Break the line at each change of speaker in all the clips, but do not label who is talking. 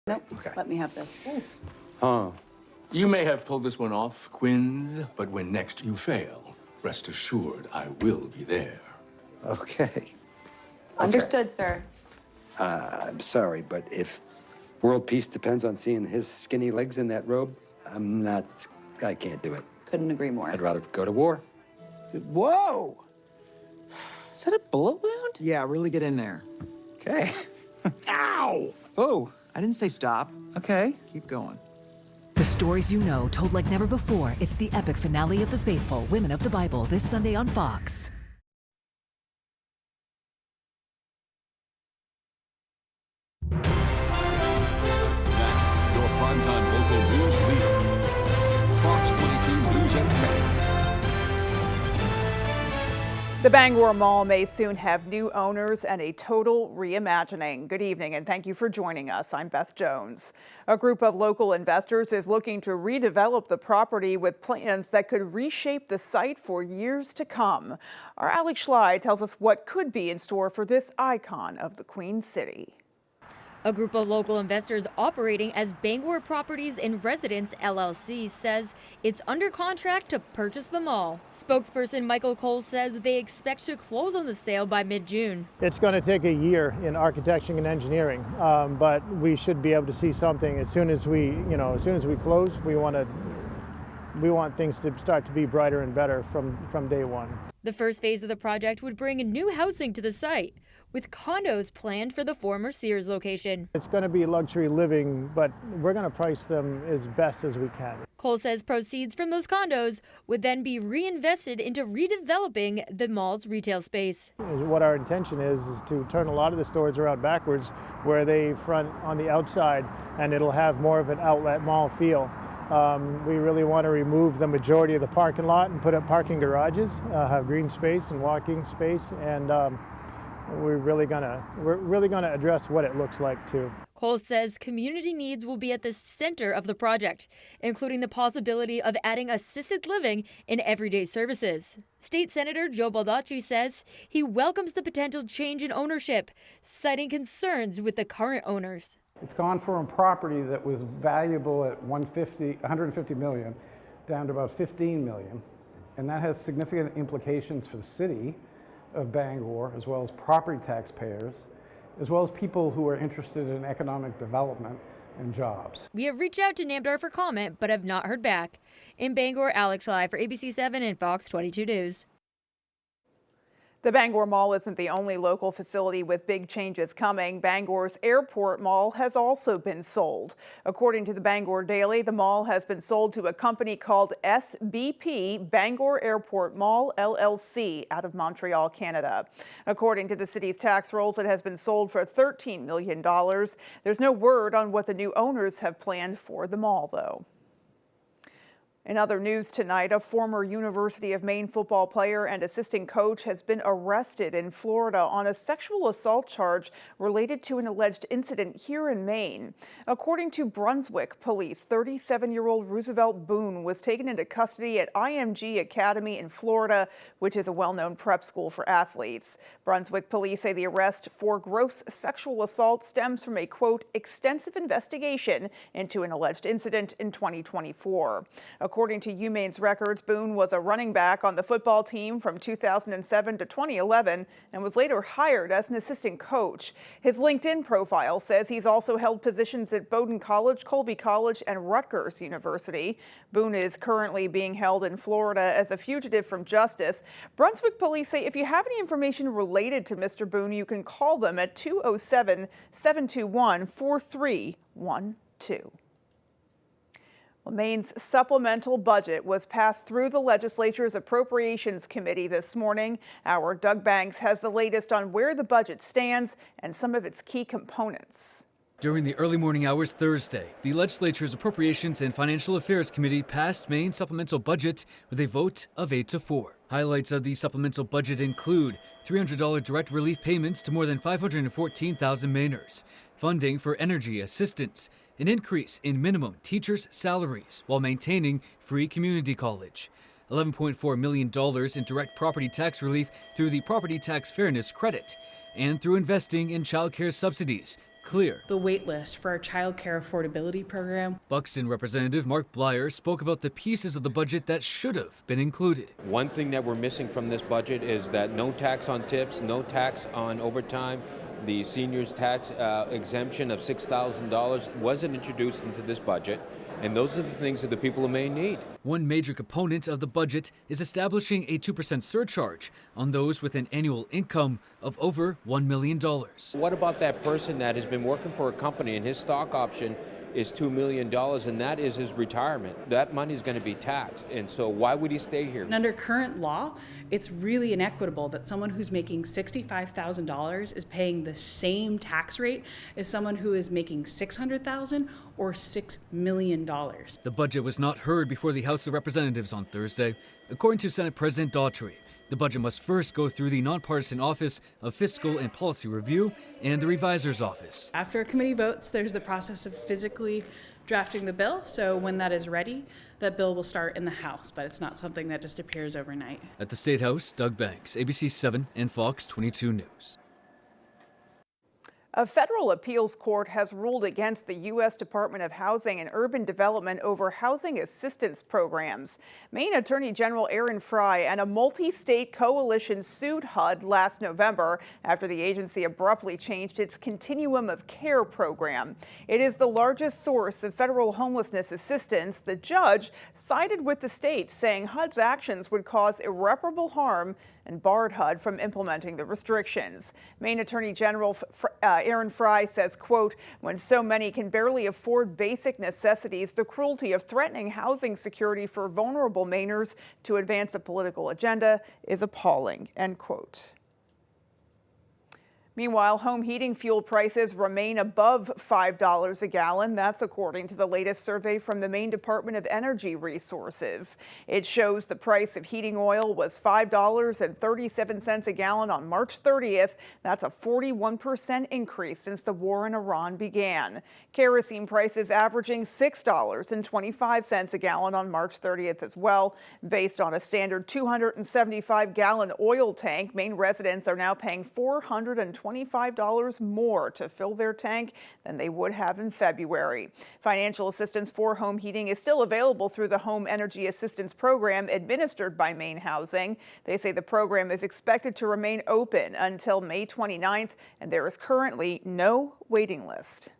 Nope.
Okay.
Let me have this.
Huh.
You may have pulled this one off, Quinns, but when next you fail, rest assured I will be there.
Okay.
Understood, sir.
I'm sorry, but if world peace depends on seeing his skinny legs in that robe, I can't do it.
Couldn't agree more.
I'd rather go to war.
Whoa! Is that a bullet wound?
Yeah, really get in there.
Okay.
Ow!
Oh, I didn't say stop.
Okay.
Keep going.
The stories you know, told like never before. It's the epic finale of The Faithful, Women of the Bible, this Sunday on Fox.
Now, your primetime local news leader. Fox 22 News at 10.
The Bangor Mall may soon have new owners and a total reimagining. Good evening and thank you for joining us. I'm Beth Jones. A group of local investors is looking to redevelop the property with plans that could reshape the site for years to come. Our Alex Schley tells us what could be in store for this icon of the Queen City.
A group of local investors operating as Bangor Properties and Residents LLC says it's under contract to purchase the mall. Spokesperson Michael Cole says they expect to close on the sale by mid-June.
It's going to take a year in architecture and engineering, but we should be able to see something as soon as we close. We want things to start to be brighter and better from day one.
The first phase of the project would bring new housing to the site, with condos planned for the former Sears location.
It's going to be luxury living, but we're going to price them as best as we can.
Cole says proceeds from those condos would then be reinvested into redeveloping the mall's retail space.
What our intention is to turn a lot of the stores around backwards, where they front on the outside, and it'll have more of an outlet mall feel. We really want to remove the majority of the parking lot and put up parking garages, have green space and walking space, and we're really gonna address what it looks like too.
Cole says community needs will be at the center of the project, including the possibility of adding assisted living in everyday services. State Senator Joe Baldacci says he welcomes the potential change in ownership, citing concerns with the current owners.
It's gone from a property that was valuable at 150 million down to about 15 million, and that has significant implications for the city of Bangor, as well as property taxpayers, as well as people who are interested in economic development and jobs.
We have reached out to NAMDAR for comment, but have not heard back. In Bangor, Alex Schley for ABC 7 and Fox 22 News.
The Bangor Mall isn't the only local facility with big changes coming. Bangor's Airport Mall has also been sold. According to the Bangor Daily, the mall has been sold to a company called SBP Bangor Airport Mall LLC out of Montreal, Canada. According to the city's tax rolls, it has been sold for $13 million. There's no word on what the new owners have planned for the mall, though. In other news tonight, a former University of Maine football player and assistant coach has been arrested in Florida on a sexual assault charge related to an alleged incident here in Maine. According to Brunswick police, 37-year-old Roosevelt Boone was taken into custody at IMG Academy in Florida, which is a well-known prep school for athletes. Brunswick police say the arrest for gross sexual assault stems from a, quote, extensive investigation into an alleged incident in 2024. According to UMaine's records, Boone was a running back on the football team from 2007 to 2011 and was later hired as an assistant coach. His LinkedIn profile says he's also held positions at Bowdoin College, Colby College, and Rutgers University. Boone is currently being held in Florida as a fugitive from justice. Brunswick police say if you have any information related to Mr. Boone, you can call them at 207-721-4312. Well, Maine's supplemental budget was passed through the legislature's Appropriations Committee this morning. Our Doug Banks has the latest on where the budget stands and some of its key components.
During the early morning hours Thursday, the legislature's Appropriations and Financial Affairs Committee passed Maine's supplemental budget with a vote of 8-4. Highlights of the supplemental budget include $300 direct relief payments to more than 514,000 Mainers, funding for energy assistance, an increase in minimum teachers' salaries while maintaining free community college, $11.4 million in direct property tax relief through the Property Tax Fairness Credit, and through investing in child care subsidies, clear.
The wait list for our child care affordability program.
Buxton Representative Mark Blyer spoke about the pieces of the budget that should have been included.
One thing that we're missing from this budget is that no tax on tips, no tax on overtime. The seniors tax exemption of $6,000 wasn't introduced into this budget, and those are the things that the people of Maine need.
One major component of the budget is establishing a 2% surcharge on those with an annual income of over $1 million.
What about that person that has been working for a company and his stock option is $2 million, and that is his retirement? That money is going to be taxed, and so why would he stay here?
And under current law, it's really inequitable that someone who's making $65,000 is paying the same tax rate as someone who is making $600,000 or $6 million.
The budget was not heard before the House of Representatives on Thursday. According to Senate President Daughtry, the budget must first go through the nonpartisan Office of Fiscal and Policy Review and the Revisor's Office.
After a committee votes, there's the process of physically drafting the bill. So when that is ready, that bill will start in the House, but it's not something that just appears overnight.
At the State House, Doug Banks, ABC 7 and Fox 22 News.
A federal appeals court has ruled against the U.S. Department of Housing and Urban Development over housing assistance programs. Maine Attorney General Aaron Fry and a multi-state coalition sued HUD last November after the agency abruptly changed its Continuum of Care program. It is the largest source of federal homelessness assistance. The judge sided with the state, saying HUD's actions would cause irreparable harm and barred HUD from implementing the restrictions. Maine Attorney General Aaron Fry says, quote, "When so many can barely afford basic necessities, the cruelty of threatening housing security for vulnerable Mainers to advance a political agenda is appalling," end quote. Meanwhile, home heating fuel prices remain above $5 a gallon. That's according to the latest survey from the Maine Department of Energy Resources. It shows the price of heating oil was $5.37 a gallon on March 30th. That's a 41% increase since the war in Iran began. Kerosene prices averaging $6.25 a gallon on March 30th as well. Based on a standard 275-gallon oil tank, Maine residents are now paying $425 more to fill their tank than they would have in February. Financial assistance for home heating is still available through the Home Energy Assistance Program administered by Maine Housing. They say the program is expected to remain open until May 29th, and there is currently no waiting list.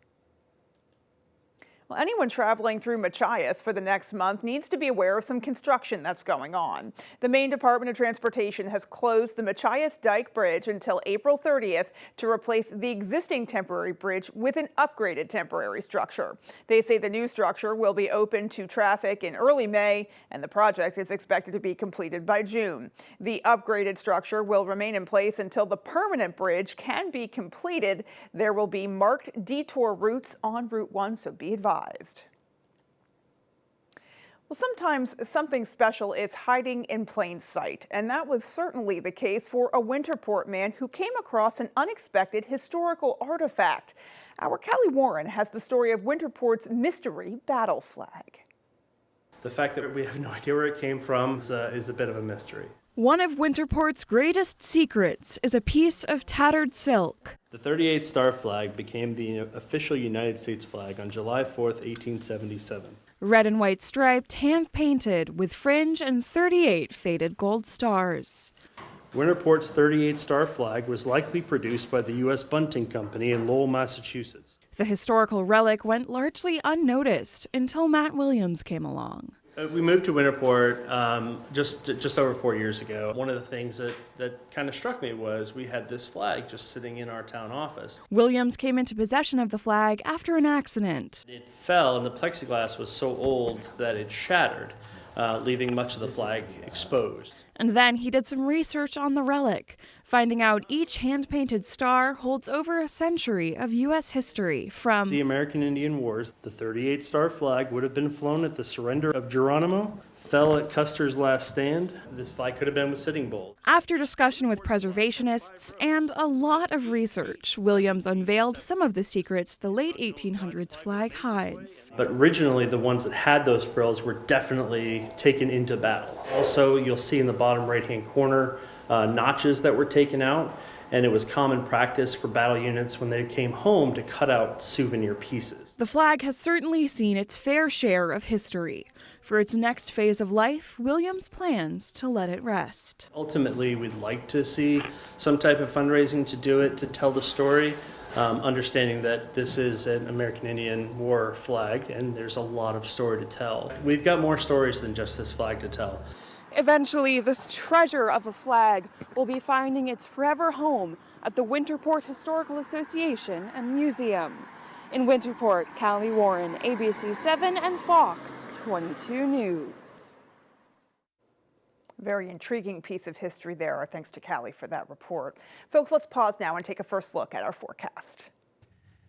Well, anyone traveling through Machias for the next month needs to be aware of some construction that's going on. The Maine Department of Transportation has closed the Machias Dike Bridge until April 30th to replace the existing temporary bridge with an upgraded temporary structure. They say the new structure will be open to traffic in early May, and the project is expected to be completed by June. The upgraded structure will remain in place until the permanent bridge can be completed. There will be marked detour routes on Route 1, so be advised. Well, sometimes something special is hiding in plain sight, and that was certainly the case for a Winterport man who came across an unexpected historical artifact. Our Callie Warren has the story of Winterport's mystery battle flag.
The fact that we have no idea where it came from is a bit of a mystery.
One of Winterport's greatest secrets is a piece of tattered silk.
The 38 Star Flag became the official United States flag on July 4th, 1877.
Red and white striped, hand-painted, with fringe and 38 faded gold stars.
Winterport's 38 Star Flag was likely produced by the U.S. Bunting Company in Lowell, Massachusetts.
The historical relic went largely unnoticed until Matt Williams came along.
We moved to Winterport just over 4 years ago. One of the things that kind of struck me was we had this flag just sitting in our town office.
Williams came into possession of the flag after an accident.
It fell, and the plexiglass was so old that it shattered, leaving much of the flag exposed.
And then he did some research on the relic, finding out each hand-painted star holds over a century of U.S. history from
the American Indian Wars. The 38 Star Flag would have been flown at the surrender of Geronimo, fell at Custer's last stand. This flag could have been with Sitting Bull.
After discussion with preservationists and a lot of research, Williams unveiled some of the secrets the late 1800s flag hides.
But originally, the ones that had those frills were definitely taken into battle. Also, you'll see in the bottom right-hand corner notches that were taken out, and it was common practice for battle units when they came home to cut out souvenir pieces.
The flag has certainly seen its fair share of history. For its next phase of life, Williams plans to let it rest.
Ultimately, we'd like to see some type of fundraising to do it, to tell the story, understanding that this is an American Indian War flag and there's a lot of story to tell. We've got more stories than just this flag to tell.
Eventually, this treasure of a flag will be finding its forever home at the Winterport Historical Association and Museum. In Winterport, Callie Warren, ABC 7 and Fox 22 News.
Very intriguing piece of history there. Our thanks to Callie for that report. Folks, let's pause now and take a first look at our forecast.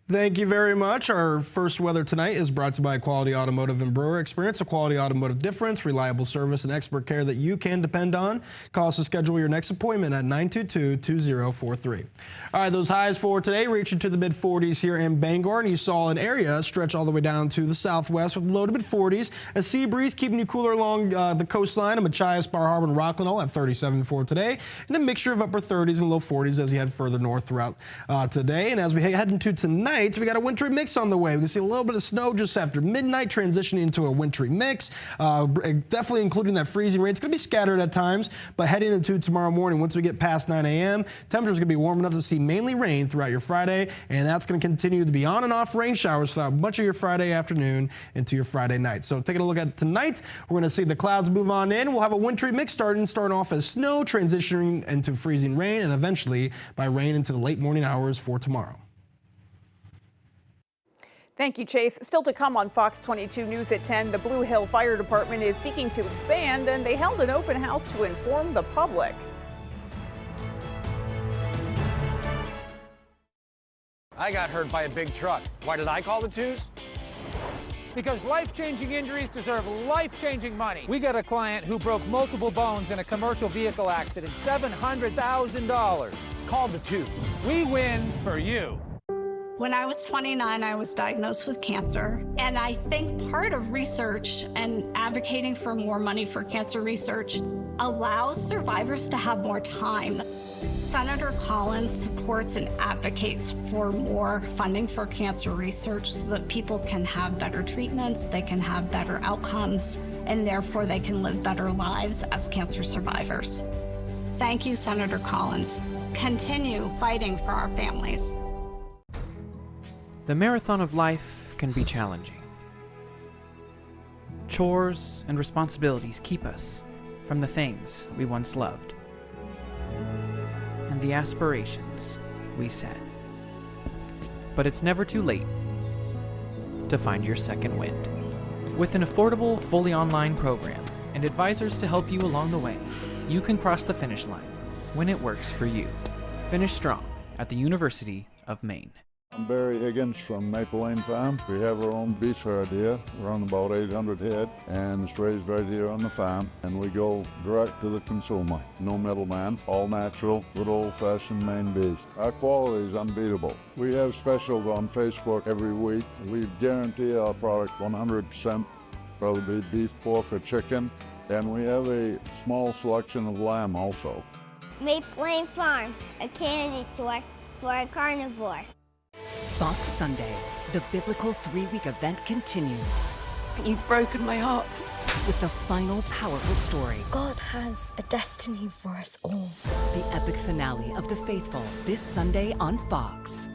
Thank you very much. Our first weather tonight is brought to you by Quality Automotive and Brewer. Experience a quality automotive difference, reliable service, and expert care that you can depend on. Call us to schedule your next appointment at 922-2043. All right, those highs for today reaching to the mid-40s here in Bangor, and you saw an area stretch all the way down to the southwest with low to mid-40s. A sea breeze keeping you cooler along the coastline of Machias, Bar Harbor, and Rockland, all at 37 for today, and a mixture of upper 30s and low 40s as you head further north throughout today. And as we head into tonight, we got a wintry mix on the way. We can see a little bit of snow just after midnight, transitioning into a wintry mix, definitely including that freezing rain. It's going to be scattered at times, but heading into tomorrow morning, once we get past 9 a.m., temperatures are going to be warm enough to see mainly rain throughout your Friday, and that's going to continue to be on and off rain showers throughout much of your Friday afternoon into your Friday night. So taking a look at tonight, we're going to see the clouds move on in. We'll have a wintry mix starting off as snow, transitioning into freezing rain, and eventually by rain into the late morning hours for tomorrow.
Thank you, Chase. Still to come on Fox 22 News at 10, the Blue Hill Fire Department is seeking to expand, and they held an open house to inform the public.
I got hurt by a big truck. Why did I call the twos? Because life-changing injuries deserve life-changing money. We got a client who broke multiple bones in a commercial vehicle accident, $700,000. Call the twos. We win for you.
When I was 29, I was diagnosed with cancer. And I think part of research and advocating for more money for cancer research allows survivors to have more time. Senator Collins supports and advocates for more funding for cancer research so that people can have better treatments, they can have better outcomes, and therefore they can live better lives as cancer survivors. Thank you, Senator Collins. Continue fighting for our families.
The marathon of life can be challenging. Chores and responsibilities keep us from the things we once loved and the aspirations we set. But it's never too late to find your second wind. With an affordable, fully online program and advisors to help you along the way, you can cross the finish line when it works for you. Finish strong at the University of Maine.
I'm Barry Higgins from Maple Lane Farm. We have our own beef herd here. We're on about 800 head, and it's raised right here on the farm. And we go direct to the consumer. No middleman, all natural, good old-fashioned Maine beef. Our quality is unbeatable. We have specials on Facebook every week. We guarantee our product 100%, whether it be beef, pork, or chicken. And we have a small selection of lamb also.
Maple Lane Farm, a candy store for a carnivore.
Fox Sunday, the biblical 3-week event continues.
You've broken my heart.
With the final powerful story.
God has a destiny for us all.
The epic finale of The Faithful, this Sunday on Fox.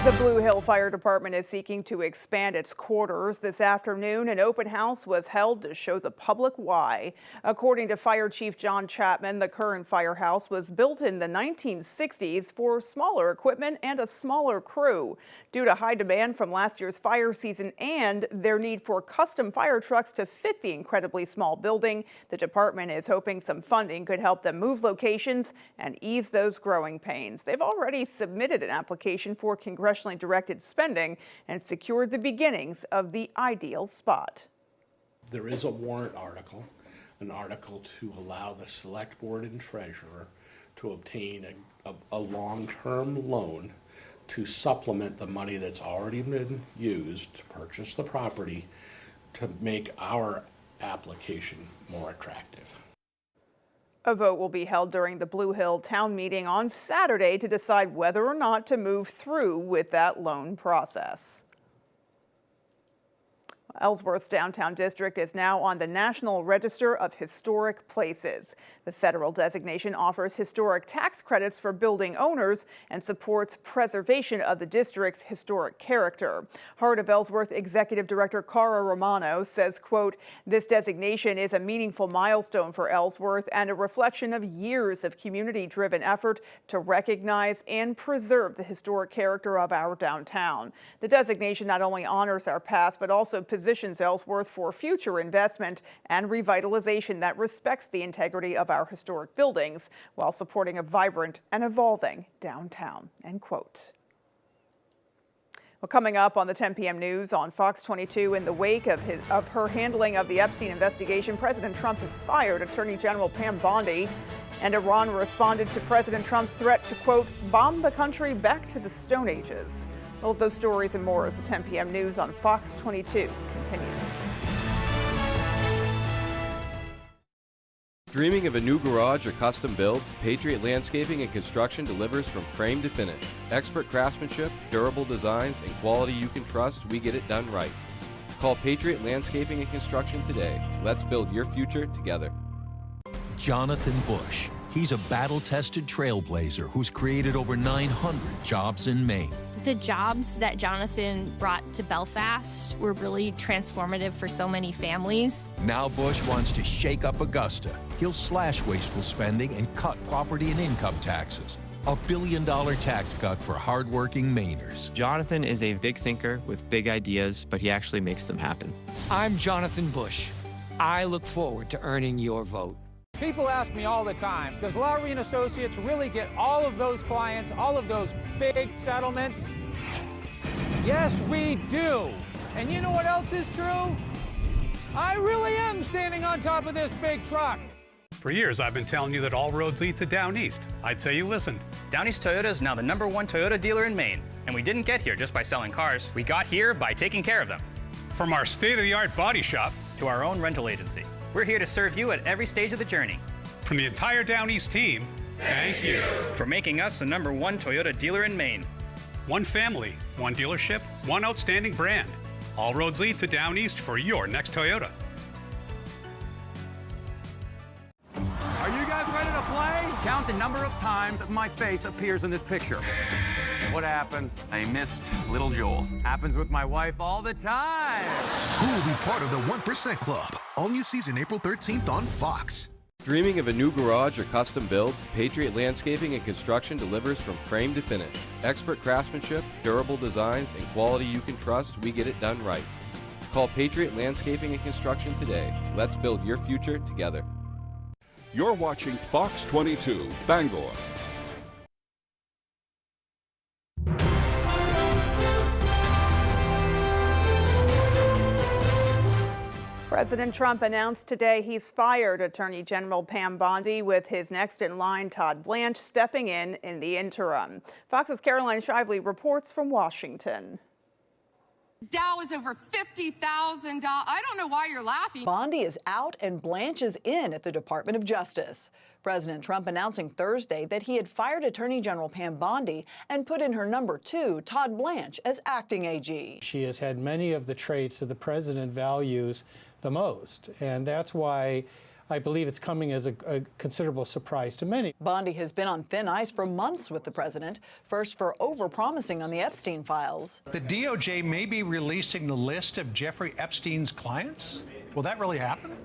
The Blue Hill Fire Department is seeking to expand its quarters. This afternoon, an open house was held to show the public why. According to Fire Chief John Chapman, the current firehouse was built in the 1960s for smaller equipment and a smaller crew. Due to high demand from last year's fire season and their need for custom fire trucks to fit the incredibly small building, the department is hoping some funding could help them move locations and ease those growing pains. They've already submitted an application for congressionally directed spending and secured the beginnings of the ideal spot.
There is a warrant article, an article to allow the select board and treasurer to obtain a long-term loan to supplement the money that's already been used to purchase the property to make our application more attractive.
A vote will be held during the Blue Hill town meeting on Saturday to decide whether or not to move through with that loan process. Ellsworth's downtown district is now on the National Register of Historic Places. The federal designation offers historic tax credits for building owners and supports preservation of the district's historic character. Heart of Ellsworth Executive Director Cara Romano says, quote, "This designation is a meaningful milestone for Ellsworth and a reflection of years of community-driven effort to recognize and preserve the historic character of our downtown. The designation not only honors our past, but also positions Ellsworth for future investment and revitalization that respects the integrity of our historic buildings while supporting a vibrant and evolving downtown," end quote. Well, coming up on the 10 p.m. news on Fox 22, in the wake of her handling of the Epstein investigation, President Trump has fired Attorney General Pam Bondi, and Iran responded to President Trump's threat to, quote, "bomb the country back to the Stone Ages." All of those stories and more as the 10 p.m. news on Fox 22 continues.
Dreaming of a new garage or custom build? Patriot Landscaping and Construction delivers from frame to finish. Expert craftsmanship, durable designs, and quality you can trust. We get it done right. Call Patriot Landscaping and Construction today. Let's build your future together.
Jonathan Bush. He's a battle-tested trailblazer who's created over 900 jobs in Maine.
The jobs that Jonathan brought to Belfast were really transformative for so many families.
Now Bush wants to shake up Augusta. He'll slash wasteful spending and cut property and income taxes. A $1 billion tax cut for hardworking Mainers.
Jonathan is a big thinker with big ideas, but he actually makes them happen.
I'm Jonathan Bush. I look forward to earning your vote.
People ask me all the time, does Lowry & Associates really get all of those clients, all of those big settlements? Yes, we do. And you know what else is true? I really am standing on top of this big truck.
For years, I've been telling you that all roads lead to Down East. I'd say you listened.
Down East Toyota is now the #1 Toyota dealer in Maine. And we didn't get here just by selling cars. We got here by taking care of them.
From our state-of-the-art body shop
to our own rental agency. We're here to serve you at every stage of the journey.
From the entire Down East team, thank you.
For making us the #1 Toyota dealer in Maine.
One family, one dealership, one outstanding brand. All roads lead to Down East for your next Toyota.
Are you guys ready to play? Count the number of times my face appears in this picture. What happened? I missed little Joel. Happens with my wife all the time.
Who will be part of the 1% Club? All new season April 13th on Fox.
Dreaming of a new garage or custom build? Patriot Landscaping and Construction delivers from frame to finish. Expert craftsmanship, durable designs, and quality you can trust. We get it done right. Call Patriot Landscaping and Construction today. Let's build your future together.
You're watching Fox 22, Bangor.
President Trump announced today he's fired Attorney General Pam Bondi, with his next in line, Todd Blanche, stepping in the interim. Fox's Caroline Shively reports from Washington.
Dow is over $50,000. I don't know why you're laughing.
Bondi is out and Blanche is in at the Department of Justice. President Trump announcing Thursday that he had fired Attorney General Pam Bondi and put in her #2, Todd Blanche, as acting AG.
She has had many of the traits that the president values the most, and that's why I believe it's coming as a considerable surprise to many.
Bondi has been on thin ice for months with the president, first for overpromising on the Epstein files.
The DOJ may be releasing the list of Jeffrey Epstein's clients. Will that really happen?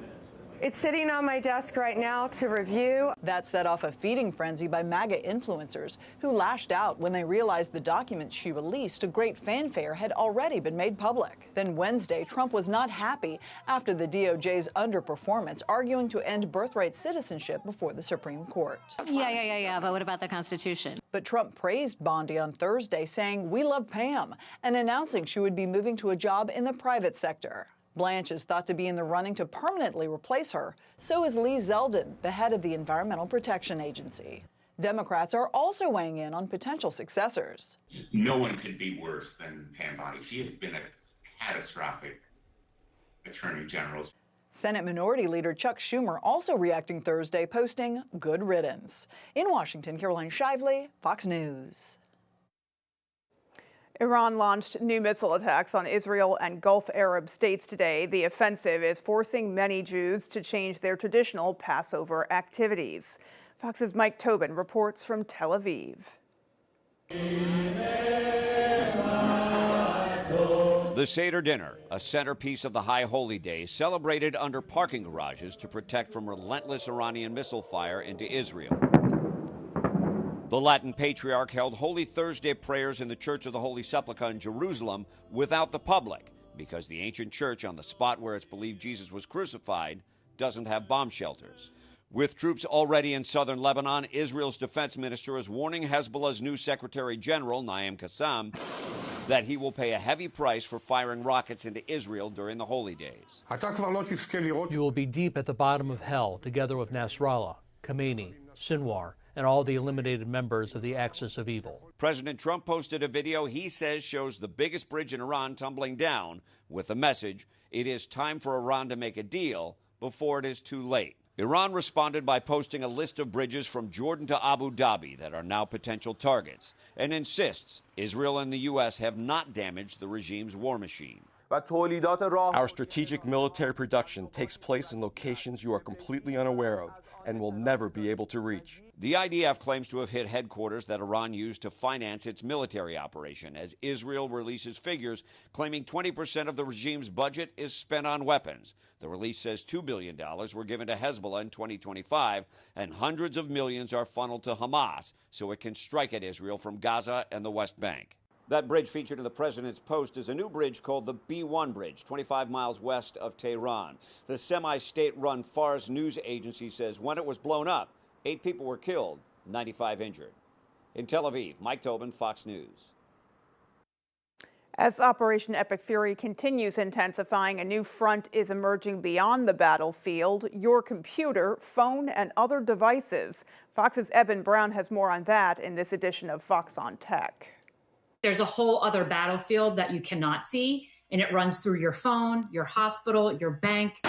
It's sitting on my desk right now to review.
That set off a feeding frenzy by MAGA influencers who lashed out when they realized the documents she released to great fanfare had already been made public. Then Wednesday, Trump was not happy after the DOJ's underperformance, arguing to end birthright citizenship before the Supreme Court.
Yeah, but what about the Constitution?
But Trump praised Bondi on Thursday, saying, "We love Pam," and announcing she would be moving to a job in the private sector. Blanche is thought to be in the running to permanently replace her. So is Lee Zeldin, the head of the Environmental Protection Agency. Democrats are also weighing in on potential successors.
No one could be worse than Pam Bondi. She has been a catastrophic
attorney generals.
Senate Minority Leader Chuck Schumer also reacting Thursday, posting good riddance. In Washington, Caroline Shively, Fox News.
Iran launched new missile attacks on Israel and Gulf Arab states today. The offensive is forcing many Jews to change their traditional Passover activities. Fox's Mike Tobin reports from Tel Aviv.
The Seder dinner, a centerpiece of the High Holy Days, celebrated under parking garages to protect from relentless Iranian missile fire into Israel. The Latin Patriarch held Holy Thursday prayers in the Church of the Holy Sepulchre in Jerusalem without the public, because the ancient church on the spot where it's believed Jesus was crucified doesn't have bomb shelters. With troops already in southern Lebanon, Israel's defense minister is warning Hezbollah's new Secretary General, Naim Qassem, that he will pay a heavy price for firing rockets into Israel during the holy days.
You will be deep at the bottom of hell, together with Nasrallah, Khamenei, Sinwar, and all the eliminated members of the axis of evil.
President Trump posted a video he says shows the biggest bridge in Iran tumbling down with the message, "It is time for Iran to make a deal before it is too late." Iran responded by posting a list of bridges from Jordan to Abu Dhabi that are now potential targets and insists Israel and the U.S. have not damaged the regime's war machine.
Our strategic military production takes place in locations you are completely unaware of and will never be able to reach.
The IDF claims to have hit headquarters that Iran used to finance its military operation, as Israel releases figures claiming 20% of the regime's budget is spent on weapons. The release says $2 billion were given to Hezbollah in 2025, and hundreds of millions are funneled to Hamas so it can strike at Israel from Gaza and the West Bank. That bridge featured in the president's post is a new bridge called the B1 Bridge, 25 miles west of Tehran. The semi-state-run Fars news agency says when it was blown up, 8 people were killed, 95 injured. In Tel Aviv, Mike Tobin, Fox News.
As Operation Epic Fury continues intensifying, a new front is emerging beyond the battlefield, your computer, phone, and other devices. Fox's Eben Brown has more on that in this edition of Fox on Tech.
There's a whole other battlefield that you cannot see, and it runs through your phone, your hospital, your bank.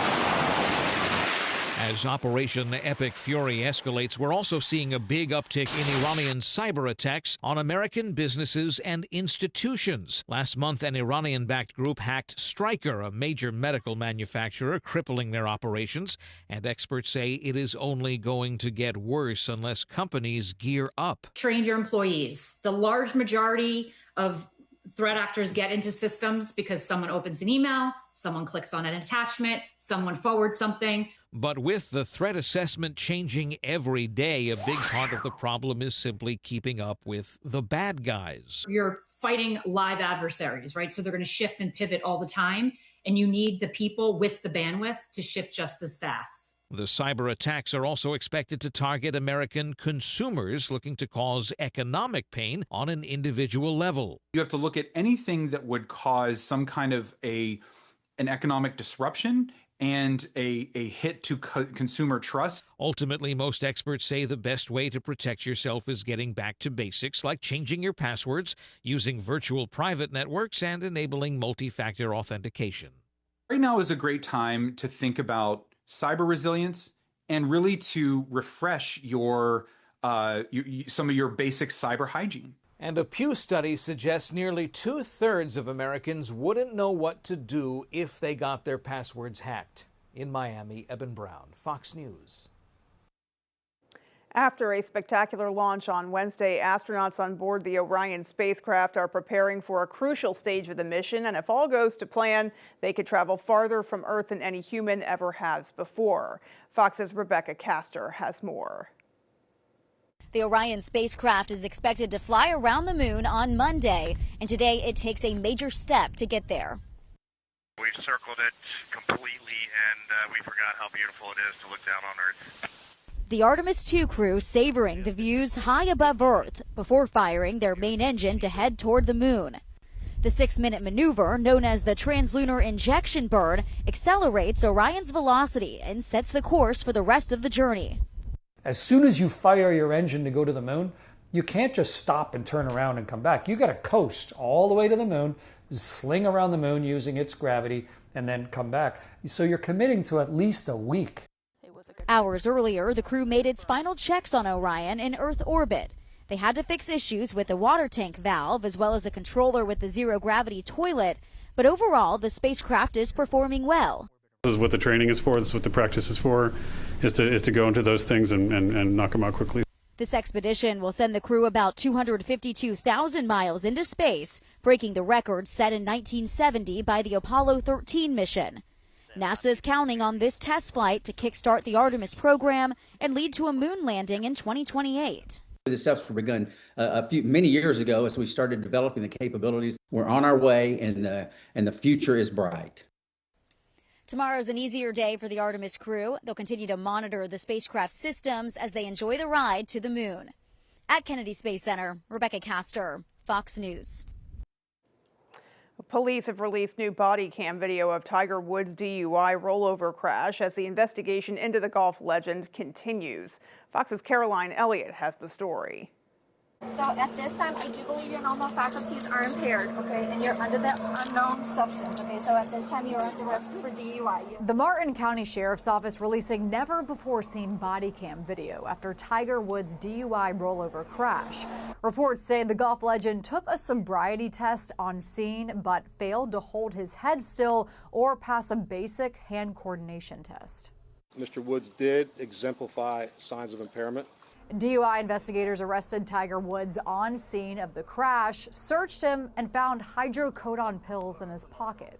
As Operation Epic Fury escalates, we're also seeing a big uptick in Iranian cyber attacks on American businesses and institutions. Last month, an Iranian-backed group hacked Stryker, a major medical manufacturer, crippling their operations. And experts say it is only going to get worse unless companies gear up.
Train your employees. The large majority of threat actors get into systems because someone opens an email, someone clicks on an attachment, someone forwards something.
But with the threat assessment changing every day, a big part of the problem is simply keeping up with the bad guys.
You're fighting live adversaries, right? So they're going to shift and pivot all the time, and you need the people with the bandwidth to shift just as fast.
The cyber attacks are also expected to target American consumers looking to cause economic pain on an individual level.
You have to look at anything that would cause some kind of an economic disruption and a hit to consumer trust.
Ultimately, most experts say the best way to protect yourself is getting back to basics, like changing your passwords, using virtual private networks, and enabling multi-factor authentication.
Right now is a great time to think about cyber resilience and really to refresh your some of your basic cyber hygiene.
And a Pew study suggests nearly 2/3 of Americans wouldn't know what to do if they got their passwords hacked. In Miami, Eben Brown, Fox News.
After a spectacular launch on Wednesday, astronauts on board the Orion spacecraft are preparing for a crucial stage of the mission, and if all goes to plan, they could travel farther from Earth than any human ever has before. Fox's Rebecca Castor has more.
The Orion spacecraft is expected to fly around the moon on Monday, and today it takes a major step to get there.
We've circled it completely, and we forgot how beautiful it is to look down on Earth.
The Artemis II crew savoring the views high above Earth before firing their main engine to head toward the moon. The 6-minute maneuver, known as the translunar injection burn, accelerates Orion's velocity and sets the course for the rest of the journey.
As soon as you fire your engine to go to the moon, you can't just stop and turn around and come back. You got to coast all the way to the moon, sling around the moon using its gravity, and then come back. So you're committing to at least a week.
Hours earlier, the crew made its final checks on Orion in Earth orbit. They had to fix issues with the water tank valve as well as a controller with the zero-gravity toilet. But overall, the spacecraft is performing well.
This is what the training is for. This is what the practice is for, is to go into those things and knock them out quickly.
This expedition will send the crew about 252,000 miles into space, breaking the record set in 1970 by the Apollo 13 mission. NASA is counting on this test flight to kickstart the Artemis program and lead to a moon landing in 2028.
The steps were begun many years ago as we started developing the capabilities. We're on our way, and the future is bright.
Tomorrow's an easier day for the Artemis crew. They'll continue to monitor the spacecraft systems as they enjoy the ride to the moon. At Kennedy Space Center, Rebecca Castor, Fox News.
Police have released new body cam video of Tiger Woods' DUI rollover crash as the investigation into the golf legend continues. Fox's Caroline Elliott has the story.
So at this time, I do believe your normal faculties are impaired, okay, and you're under the unknown substance, okay? So at this time, you're under arrest for DUI.
The Martin County Sheriff's Office releasing never-before-seen body cam video after Tiger Woods' DUI rollover crash. Reports say the golf legend took a sobriety test on scene but failed to hold his head still or pass a basic hand coordination test.
Mr. Woods did exemplify signs of impairment.
DUI investigators arrested Tiger Woods on scene of the crash, searched him, and found hydrocodone pills in his pocket.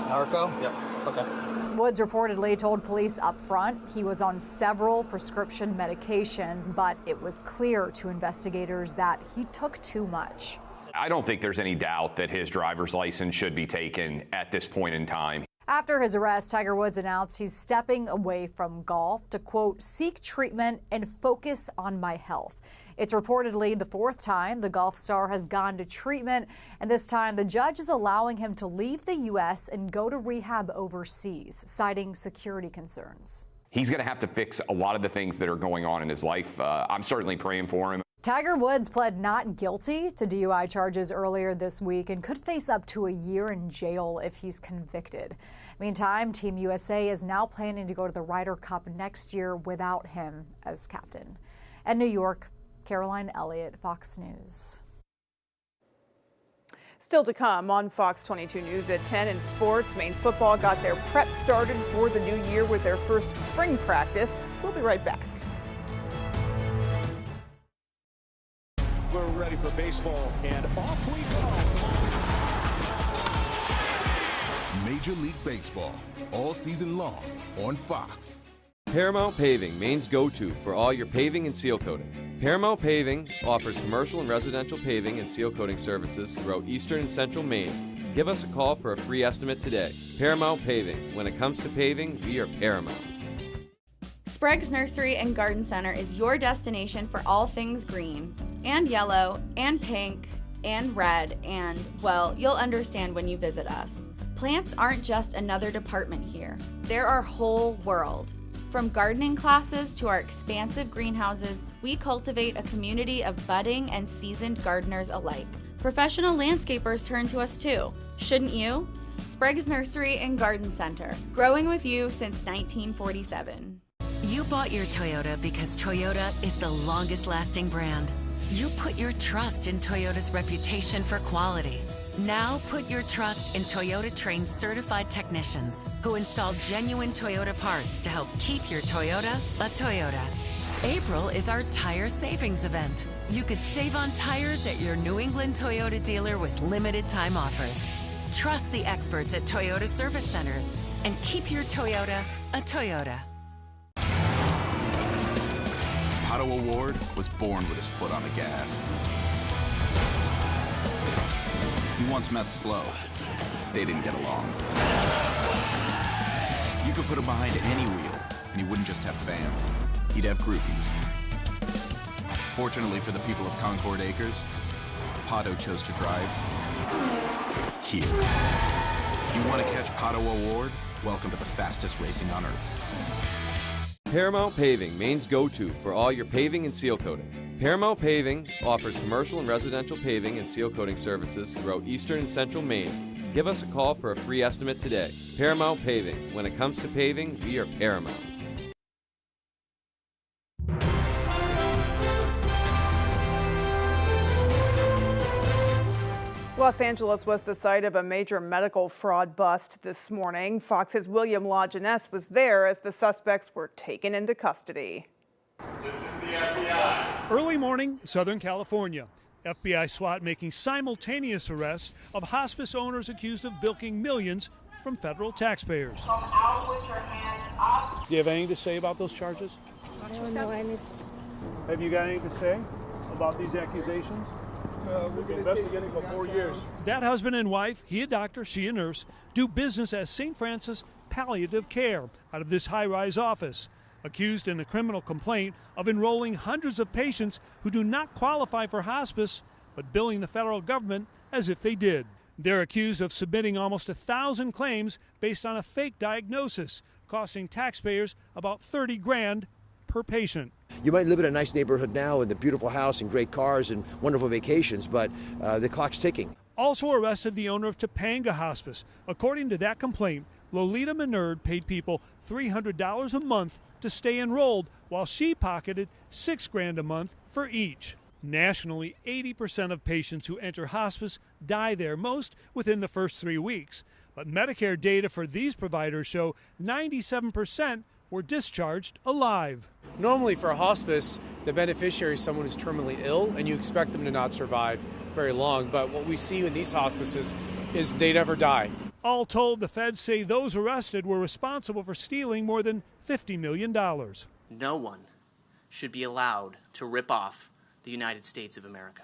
Narco? Yep. Okay.
Woods reportedly told police up front he was on several prescription medications, but it was clear to investigators that he took too much.
I don't think there's any doubt that his driver's license should be taken at this point in time.
After his arrest, Tiger Woods announced he's stepping away from golf to, quote, seek treatment and focus on my health. It's reportedly the fourth time the golf star has gone to treatment, and this time the judge is allowing him to leave the U.S. and go to rehab overseas, citing security concerns.
He's going to have to fix a lot of the things that are going on in his life. I'm certainly praying for him.
Tiger Woods pled not guilty to DUI charges earlier this week and could face up to a year in jail if he's convicted. Meantime, Team USA is now planning to go to the Ryder Cup next year without him as captain. At New York, Caroline Elliott, Fox News.
Still to come on Fox 22 News at 10 in sports. Maine football got their prep started for the new year with their first spring practice. We'll be right back.
We're ready for baseball, and off we go.
Major League Baseball, all season long on Fox.
Paramount Paving, Maine's go-to for all your paving and seal coating. Paramount Paving offers commercial and residential paving and seal coating services throughout eastern and central Maine. Give us a call for a free estimate today. Paramount Paving. When it comes to paving, we are Paramount.
Sprague's Nursery and Garden Center is your destination for all things green, and yellow, and pink, and red, and, well, you'll understand when you visit us. Plants aren't just another department here. They're our whole world. From gardening classes to our expansive greenhouses, we cultivate a community of budding and seasoned gardeners alike. Professional landscapers turn to us too. Shouldn't you? Sprague's Nursery and Garden Center, growing with you since 1947.
You bought your Toyota because Toyota is the longest-lasting brand. You put your trust in Toyota's reputation for quality. Now put your trust in Toyota-trained certified technicians who install genuine Toyota parts to help keep your Toyota a Toyota. April is our tire savings event. You could save on tires at your New England Toyota dealer with limited time offers. Trust the experts at Toyota Service Centers and keep your Toyota a Toyota.
Pato O'Ward was born with his foot on the gas. He once met Slow. They didn't get along. You could put him behind any wheel, and he wouldn't just have fans. He'd have groupies. Fortunately for the people of Concord Acres, Pato chose to drive here. You want to catch Pato O'Ward? Welcome to the fastest racing on Earth.
Paramount Paving, Maine's go-to for all your paving and seal coating. Paramount Paving offers commercial and residential paving and seal coating services throughout eastern and central Maine. Give us a call for a free estimate today. Paramount Paving. When it comes to paving, we are Paramount.
Los Angeles was the site of a major medical fraud bust this morning. Fox's William LaJeunesse was there as the suspects were taken into custody.
Early morning, Southern California. FBI SWAT making simultaneous arrests of hospice owners accused of bilking millions from federal taxpayers.
Come out with your hands up.
Do you have anything to say about those charges?
I don't know anything.
Have you got anything to say about these accusations?
We've been investigating for 4 years.
That husband and wife, he a doctor, she a nurse, do business as St. Francis Palliative Care out of this high-rise office, accused in a criminal complaint of enrolling hundreds of patients who do not qualify for hospice, but billing the federal government as if they did. They're accused of submitting almost 1,000 claims based on a fake diagnosis, costing taxpayers about $30,000 per patient.
You might live in a nice neighborhood now with a beautiful house and great cars and wonderful vacations, but the clock's ticking.
Also arrested the owner of Topanga Hospice. According to that complaint, Lolita Menard paid people $300 a month to stay enrolled, while she pocketed $6,000 a month for each. Nationally, 80% of patients who enter hospice die there, most within the first 3 weeks. But Medicare data for these providers show 97% were discharged alive.
Normally for a hospice, the beneficiary is someone who's terminally ill, and you expect them to not survive very long. But what we see in these hospices is they never die.
All told, the feds say those arrested were responsible for stealing more than $50 million.
No one should be allowed to rip off the United States of America.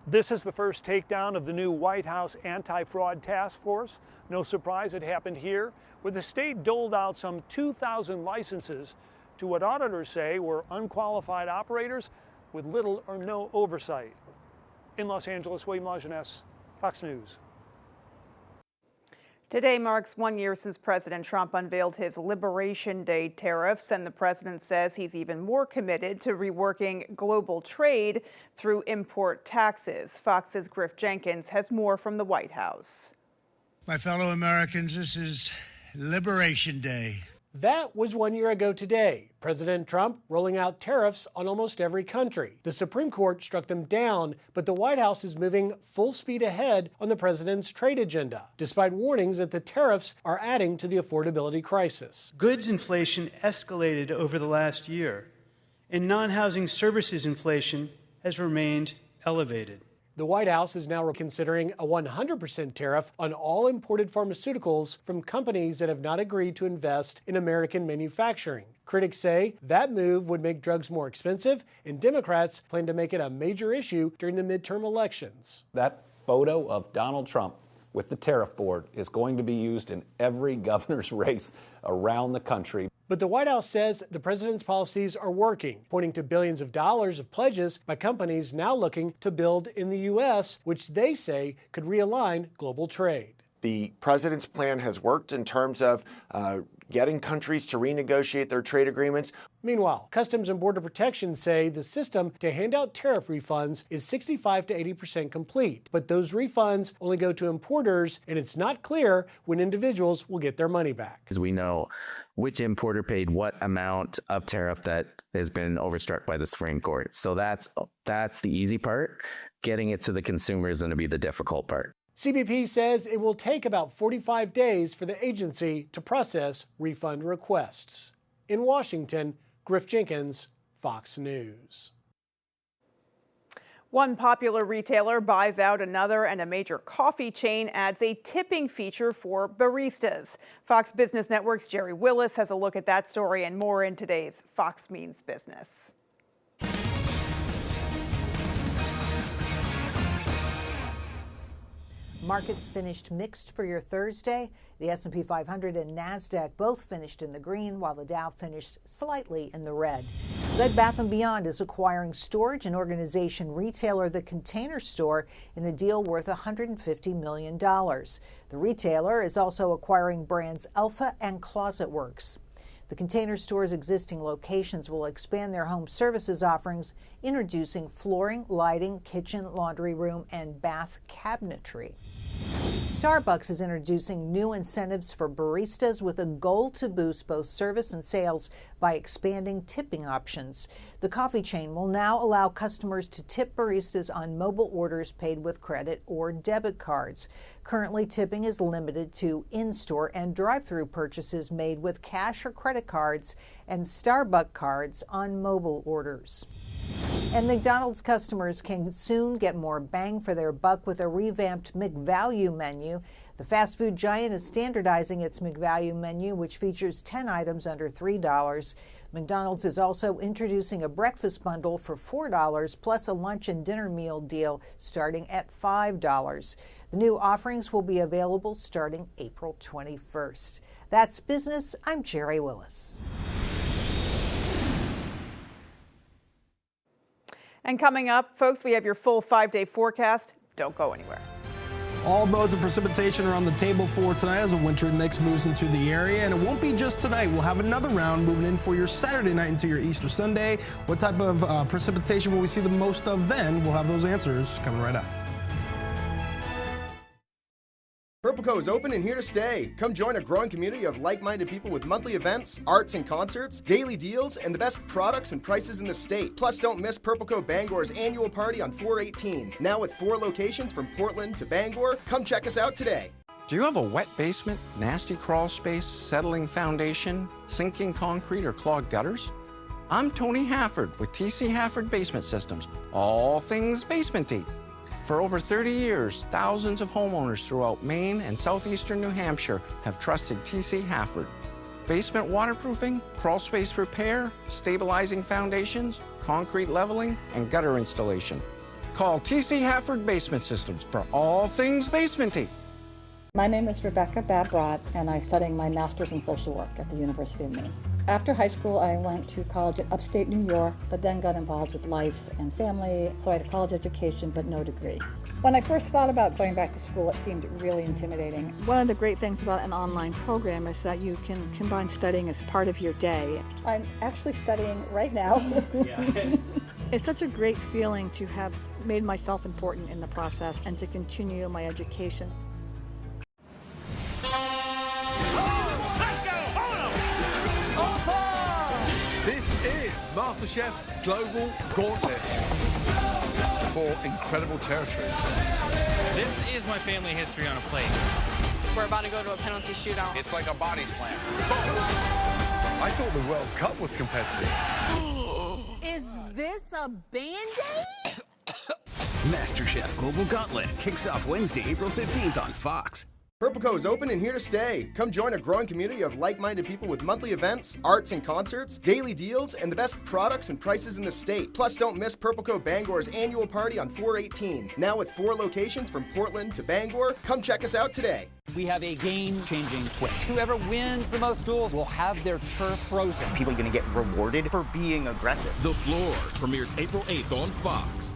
This is the first takedown of the new White House anti-fraud task force. No surprise it happened here, where the state doled out some 2,000 licenses to what auditors say were unqualified operators with little or no oversight. In Los Angeles, William LaJeunesse, Fox News.
Today marks 1 year since President Trump unveiled his Liberation Day tariffs, and the president says he's even more committed to reworking global trade through import taxes. Fox's Griff Jenkins has more from the White House.
My fellow Americans, this is Liberation Day.
That was 1 year ago today. President Trump rolling out tariffs on almost every country. The Supreme Court struck them down, but the White House is moving full speed ahead on the president's trade agenda, despite warnings that the tariffs are adding to the affordability crisis.
Goods inflation escalated over the last year, and non-housing services inflation has remained elevated.
The White House is now considering a 100% tariff on all imported pharmaceuticals from companies that have not agreed to invest in American manufacturing. Critics say that move would make drugs more expensive, and Democrats plan to make it a major issue during the midterm elections.
That photo of Donald Trump with the tariff board is going to be used in every governor's race around the country.
But the White House says the president's policies are working, pointing to billions of dollars of pledges by companies now looking to build in the U.S., which they say could realign global trade.
The president's plan has worked in terms of getting countries to renegotiate their trade agreements.
Meanwhile, Customs and Border Protection say the system to hand out tariff refunds is 65 to 80% complete, but those refunds only go to importers, and it's not clear when individuals will get their money back.
Because we know which importer paid what amount of tariff that has been overstruck by the Supreme Court. So that's the easy part. Getting it to the consumer is going to be the difficult part.
CBP says it will take about 45 days for the agency to process refund requests. In Washington, Griff Jenkins, Fox News.
One popular retailer buys out another, and a major coffee chain adds a tipping feature for baristas. Fox Business Network's Jerry Willis has a look at that story and more in today's Fox Means Business.
Markets finished mixed for your Thursday. The S&P 500 and NASDAQ both finished in the green, while the Dow finished slightly in the red. Bed Bath & Beyond is acquiring storage and organization retailer The Container Store in a deal worth $150 million. The retailer is also acquiring brands Alpha and Closet Works. The Container Store's existing locations will expand their home services offerings, introducing flooring, lighting, kitchen, laundry room, and bath cabinetry. Starbucks is introducing new incentives for baristas with a goal to boost both service and sales by expanding tipping options. The coffee chain will now allow customers to tip baristas on mobile orders paid with credit or debit cards. Currently, tipping is limited to in-store and drive-through purchases made with cash or credit cards and Starbucks cards on mobile orders. And McDonald's customers can soon get more bang for their buck with a revamped McValue menu. The fast food giant is standardizing its McValue menu, which features 10 items under $3. McDonald's is also introducing a breakfast bundle for $4 plus a lunch and dinner meal deal starting at $5. The new offerings will be available starting April 21st. That's business. I'm Jerry Willis.
And coming up, folks, we have your full 5-day forecast. Don't go anywhere.
All modes of precipitation are on the table for tonight as a wintry mix moves into the area, and it won't be just tonight. We'll have another round moving in for your Saturday night into your Easter Sunday. What type of precipitation will we see the most of then? We'll have those answers coming right up.
Purple Co is open and here to stay. Come join a growing community of like-minded people with monthly events, arts and concerts, daily deals, and the best products and prices in the state. Plus, don't miss Purple Co Bangor's annual party on 4/18. Now with 4 locations from Portland to Bangor. Come check us out today.
Do you have a wet basement, nasty crawl space, settling foundation, sinking concrete, or clogged gutters? I'm Tony Hafford with TC Hafford Basement Systems, all things basement-y. For over 30 years, thousands of homeowners throughout Maine and southeastern New Hampshire have trusted TC Hafford. Basement waterproofing, crawl space repair, stabilizing foundations, concrete leveling, and gutter installation. Call TC Hafford Basement Systems for all things basement-y.
My name is Rebecca Babrot, and I'm studying my master's in social work at the University of Maine. After high school, I went to college in upstate New York, but then got involved with life and family, so I had a college education, but no degree. When I first thought about going back to school, it seemed really intimidating. One of the great things about an online program is that you can combine studying as part of your day. I'm actually studying right now. It's such a great feeling to have made myself important in the process and to continue my education.
This is MasterChef Global Gauntlet. 4 incredible territories.
This is my family history on a plate.
We're about to go to a penalty shootout.
It's like a body slam. I thought the World Cup was competitive.
Is this a Band-Aid?
MasterChef Global Gauntlet kicks off Wednesday, April 15th on Fox.
Purple Co is open and here to stay. Come join a growing community of like-minded people with monthly events, arts and concerts, daily deals, and the best products and prices in the state. Plus, don't miss Purple Co Bangor's annual party on 4/18. Now with 4 locations from Portland to Bangor. Come check us out today.
We have a game-changing twist. Whoever wins the most duels will have their turf frozen.
People are going to get rewarded for being aggressive.
The Floor premieres April 8th on Fox.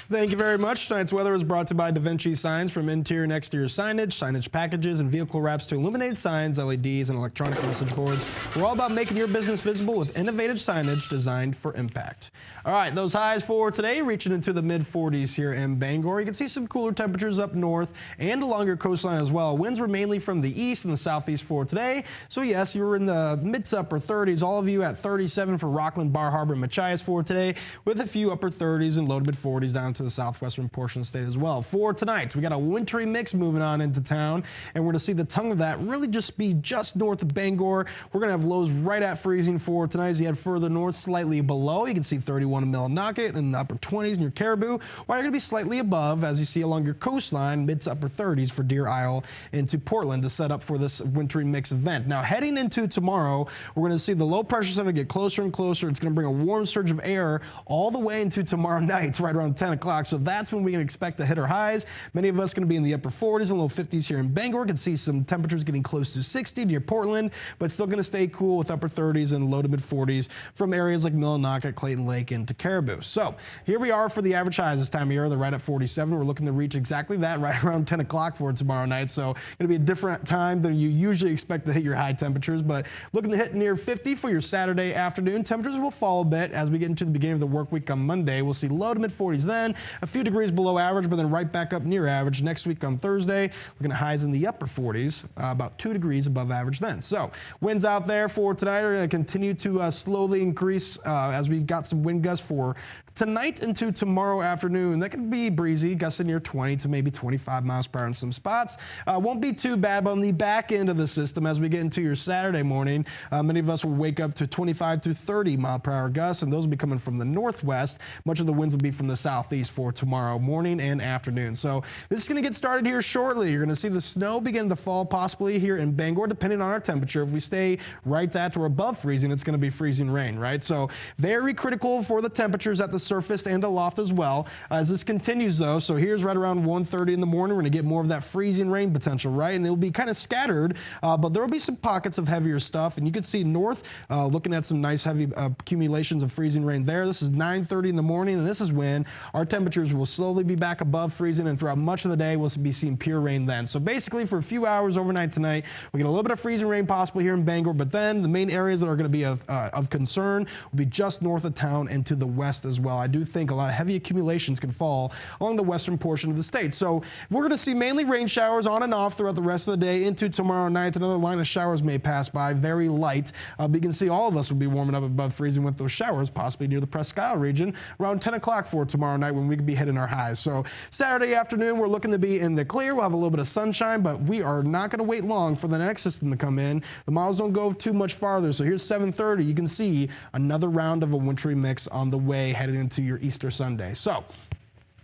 Thank you very much. Tonight's weather is brought to you by Da Vinci Signs. From interior and exterior signage, signage packages, and vehicle wraps to illuminated signs, LEDs, and electronic message boards. We're all about making your business visible with innovative signage designed for impact. All right, those highs for today reaching into the mid-40s here in Bangor. You can see some cooler temperatures up north and along your coastline as well. Winds were mainly from the east and the southeast for today. So yes, you were in the mid to upper 30s. All of you at 37 for Rockland, Bar Harbor, and Machias for today, with a few upper 30s and low to mid 40s down to the southwestern portion of the state as well. For tonight, we got a wintry mix moving on into town, and we're going to see the tongue of that really just be just north of Bangor. We're going to have lows right at freezing for tonight. As you head further north, slightly below, you can see 31 in Millinocket and the upper 20s near Caribou, while you're going to be slightly above as you see along your coastline, mid to upper 30s for Deer Isle into Portland to set up for this wintry mix event. Now, heading into tomorrow, we're going to see the low pressure center get closer and closer. It's going to bring a warm surge of air all the way into tomorrow night, right around 10 o'clock. o'clock, so that's when we can expect to hit our highs. Many of us going to be in the upper 40s and low 50s here in Bangor. Can see some temperatures getting close to 60 near Portland, but still going to stay cool with upper 30s and low to mid 40s from areas like Millinocket, Clayton Lake, into Caribou. So here we are for the average highs this time of year. They're right at 47. We're looking to reach exactly that right around 10 o'clock for tomorrow night. So going to be a different time than you usually expect to hit your high temperatures, but looking to hit near 50 for your Saturday afternoon. Temperatures will fall a bit as we get into the beginning of the work week on Monday. We'll see low to mid 40s then, a few degrees below average, but then right back up near average next week on Thursday. Looking at highs in the upper 40s, about 2 degrees above average then. So winds out there for tonight are going to continue to slowly increase as we got some wind gusts for tonight into tomorrow afternoon. That could be breezy, gusting near 20 to maybe 25 miles per hour in some spots. Won't be too bad, but on the back end of the system, as we get into your Saturday morning, many of us will wake up to 25 to 30 mile per hour gusts, and those will be coming from the northwest. Much of the winds will be from the southeast for tomorrow morning and afternoon. So this is going to get started here shortly. You're going to see the snow begin to fall possibly here in Bangor, depending on our temperature. If we stay right at or above freezing, it's going to be freezing rain, right? So very critical for the temperatures at the surface and aloft as well. As this continues though, so here's right around 1:30 in the morning, we're going to get more of that freezing rain potential, right? And it'll be kind of scattered, but there will be some pockets of heavier stuff, and you can see north looking at some nice heavy accumulations of freezing rain there. This is 9:30 in the morning, and this is when our temperatures will slowly be back above freezing, and throughout much of the day we'll be seeing pure rain then. So basically for a few hours overnight tonight, we get a little bit of freezing rain possible here in Bangor, but then the main areas that are going to be of concern will be just north of town and to the west as well. I do think a lot of heavy accumulations can fall along the western portion of the state. So we're going to see mainly rain showers on and off throughout the rest of the day into tomorrow night. Another line of showers may pass by, very light. But you can see all of us will be warming up above freezing with those showers, possibly near the Presque Isle region, around 10 o'clock for tomorrow night when we could be hitting our highs. So Saturday afternoon, we're looking to be in the clear. We'll have a little bit of sunshine, but we are not going to wait long for the next system to come in. The models don't go too much farther. So here's 7:30. You can see another round of a wintry mix on the way headed into your Easter Sunday. So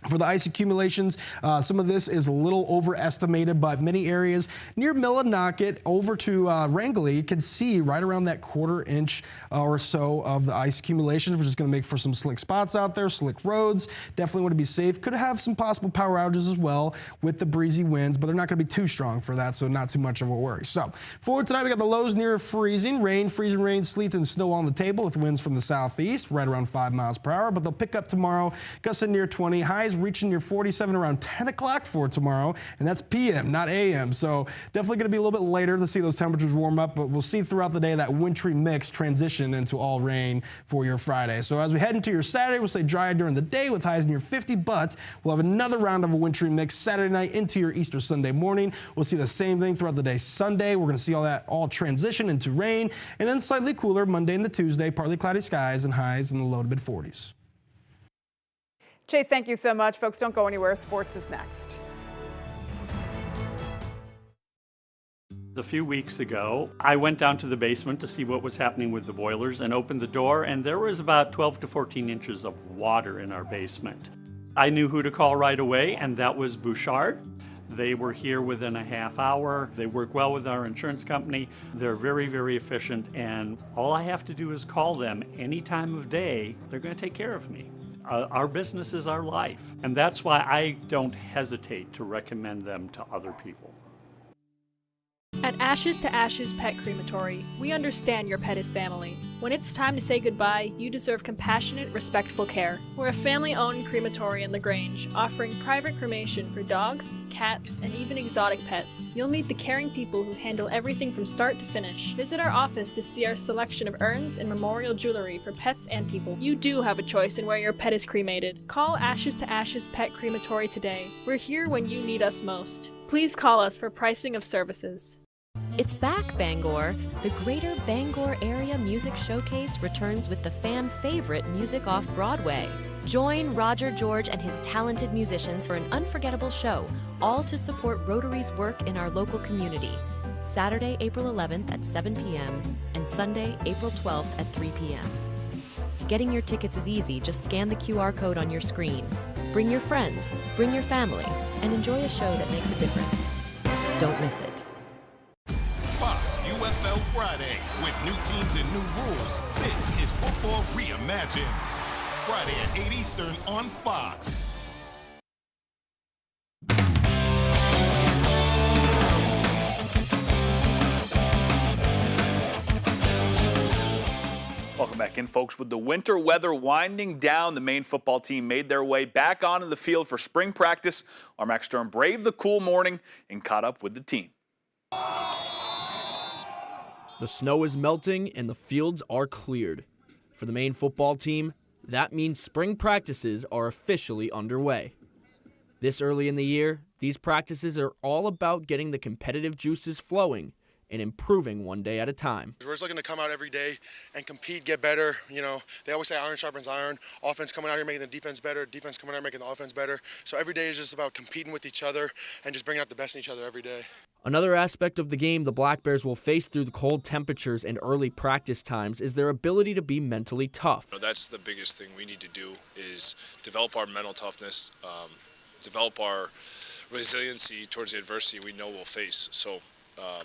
for the ice accumulations, some of this is a little overestimated, but many areas near Millinocket over to Wrangley, you can see right around that 1/4 inch or so of the ice accumulations, which is going to make for some slick spots out there, slick roads. Definitely want to be safe. Could have some possible power outages as well with the breezy winds, but they're not going to be too strong for that, so not too much of a worry. So for tonight, we got the lows near freezing, freezing rain, sleet, and snow on the table with winds from the southeast, right around 5 miles per hour, but they'll pick up tomorrow, gusting near 20, highs reaching your 47 around 10 o'clock for tomorrow, and that's p.m., not a.m. So definitely going to be a little bit later to see those temperatures warm up, but we'll see throughout the day that wintry mix transition into all rain for your Friday. So as we head into your Saturday, we'll stay dry during the day with highs near 50, but we'll have another round of a wintry mix Saturday night into your Easter Sunday morning. We'll see the same thing throughout the day Sunday. We're going to see all that all transition into rain, and then slightly cooler Monday and the Tuesday, partly cloudy skies and highs in the low to mid 40s.
Chase, thank you so much. Folks, don't go anywhere. Sports is next.
A few weeks ago, I went down to the basement to see what was happening with the boilers and opened the door, and there was about 12 to 14 inches of water in our basement. I knew who to call right away, and that was Bouchard. They were here within a half hour. They work well with our insurance company. They're very, very efficient, and all I have to do is call them any time of day. They're going to take care of me. Our business is our life, and that's why I don't hesitate to recommend them to other people.
At Ashes to Ashes Pet Crematory, we understand your pet is family. When it's time to say goodbye, you deserve compassionate, respectful care. We're a family-owned crematory in LaGrange, offering private cremation for dogs, cats, and even exotic pets. You'll meet the caring people who handle everything from start to finish. Visit our office to see our selection of urns and memorial jewelry for pets and people. You do have a choice in where your pet is cremated. Call Ashes to Ashes Pet Crematory today. We're here when you need us most. Please call us for pricing of services.
It's back, Bangor! The Greater Bangor Area Music Showcase returns with the fan favorite music off-Broadway. Join Roger George and his talented musicians for an unforgettable show, all to support Rotary's work in our local community. Saturday, April 11th at 7 p.m. and Sunday, April 12th at 3 p.m. Getting your tickets is easy. Just scan the QR code on your screen. Bring your friends, bring your family, and enjoy a show that makes a difference. Don't miss it.
Fox UFL Friday. With new teams and new rules, this is Football Reimagined. Friday at 8 Eastern on Fox.
Welcome back in, folks. With the winter weather winding down, the Maine football team made their way back onto the field for spring practice. Our Max Sturm braved the cool morning and caught up with the team.
The snow is melting and the fields are cleared. For the Maine football team, that means spring practices are officially underway. This early in the year, these practices are all about getting the competitive juices flowing and improving one day at a time.
We're just looking to come out every day and compete, get better. You know, they always say iron sharpens iron. Offense coming out here making the defense better, defense coming out making the offense better. So every day is just about competing with each other and just bringing out the best in each other every day.
Another aspect of the game the Black Bears will face through the cold temperatures and early practice times is their ability to be mentally tough.
That's the biggest thing we need to do is develop our mental toughness, develop our resiliency towards the adversity we know we'll face. So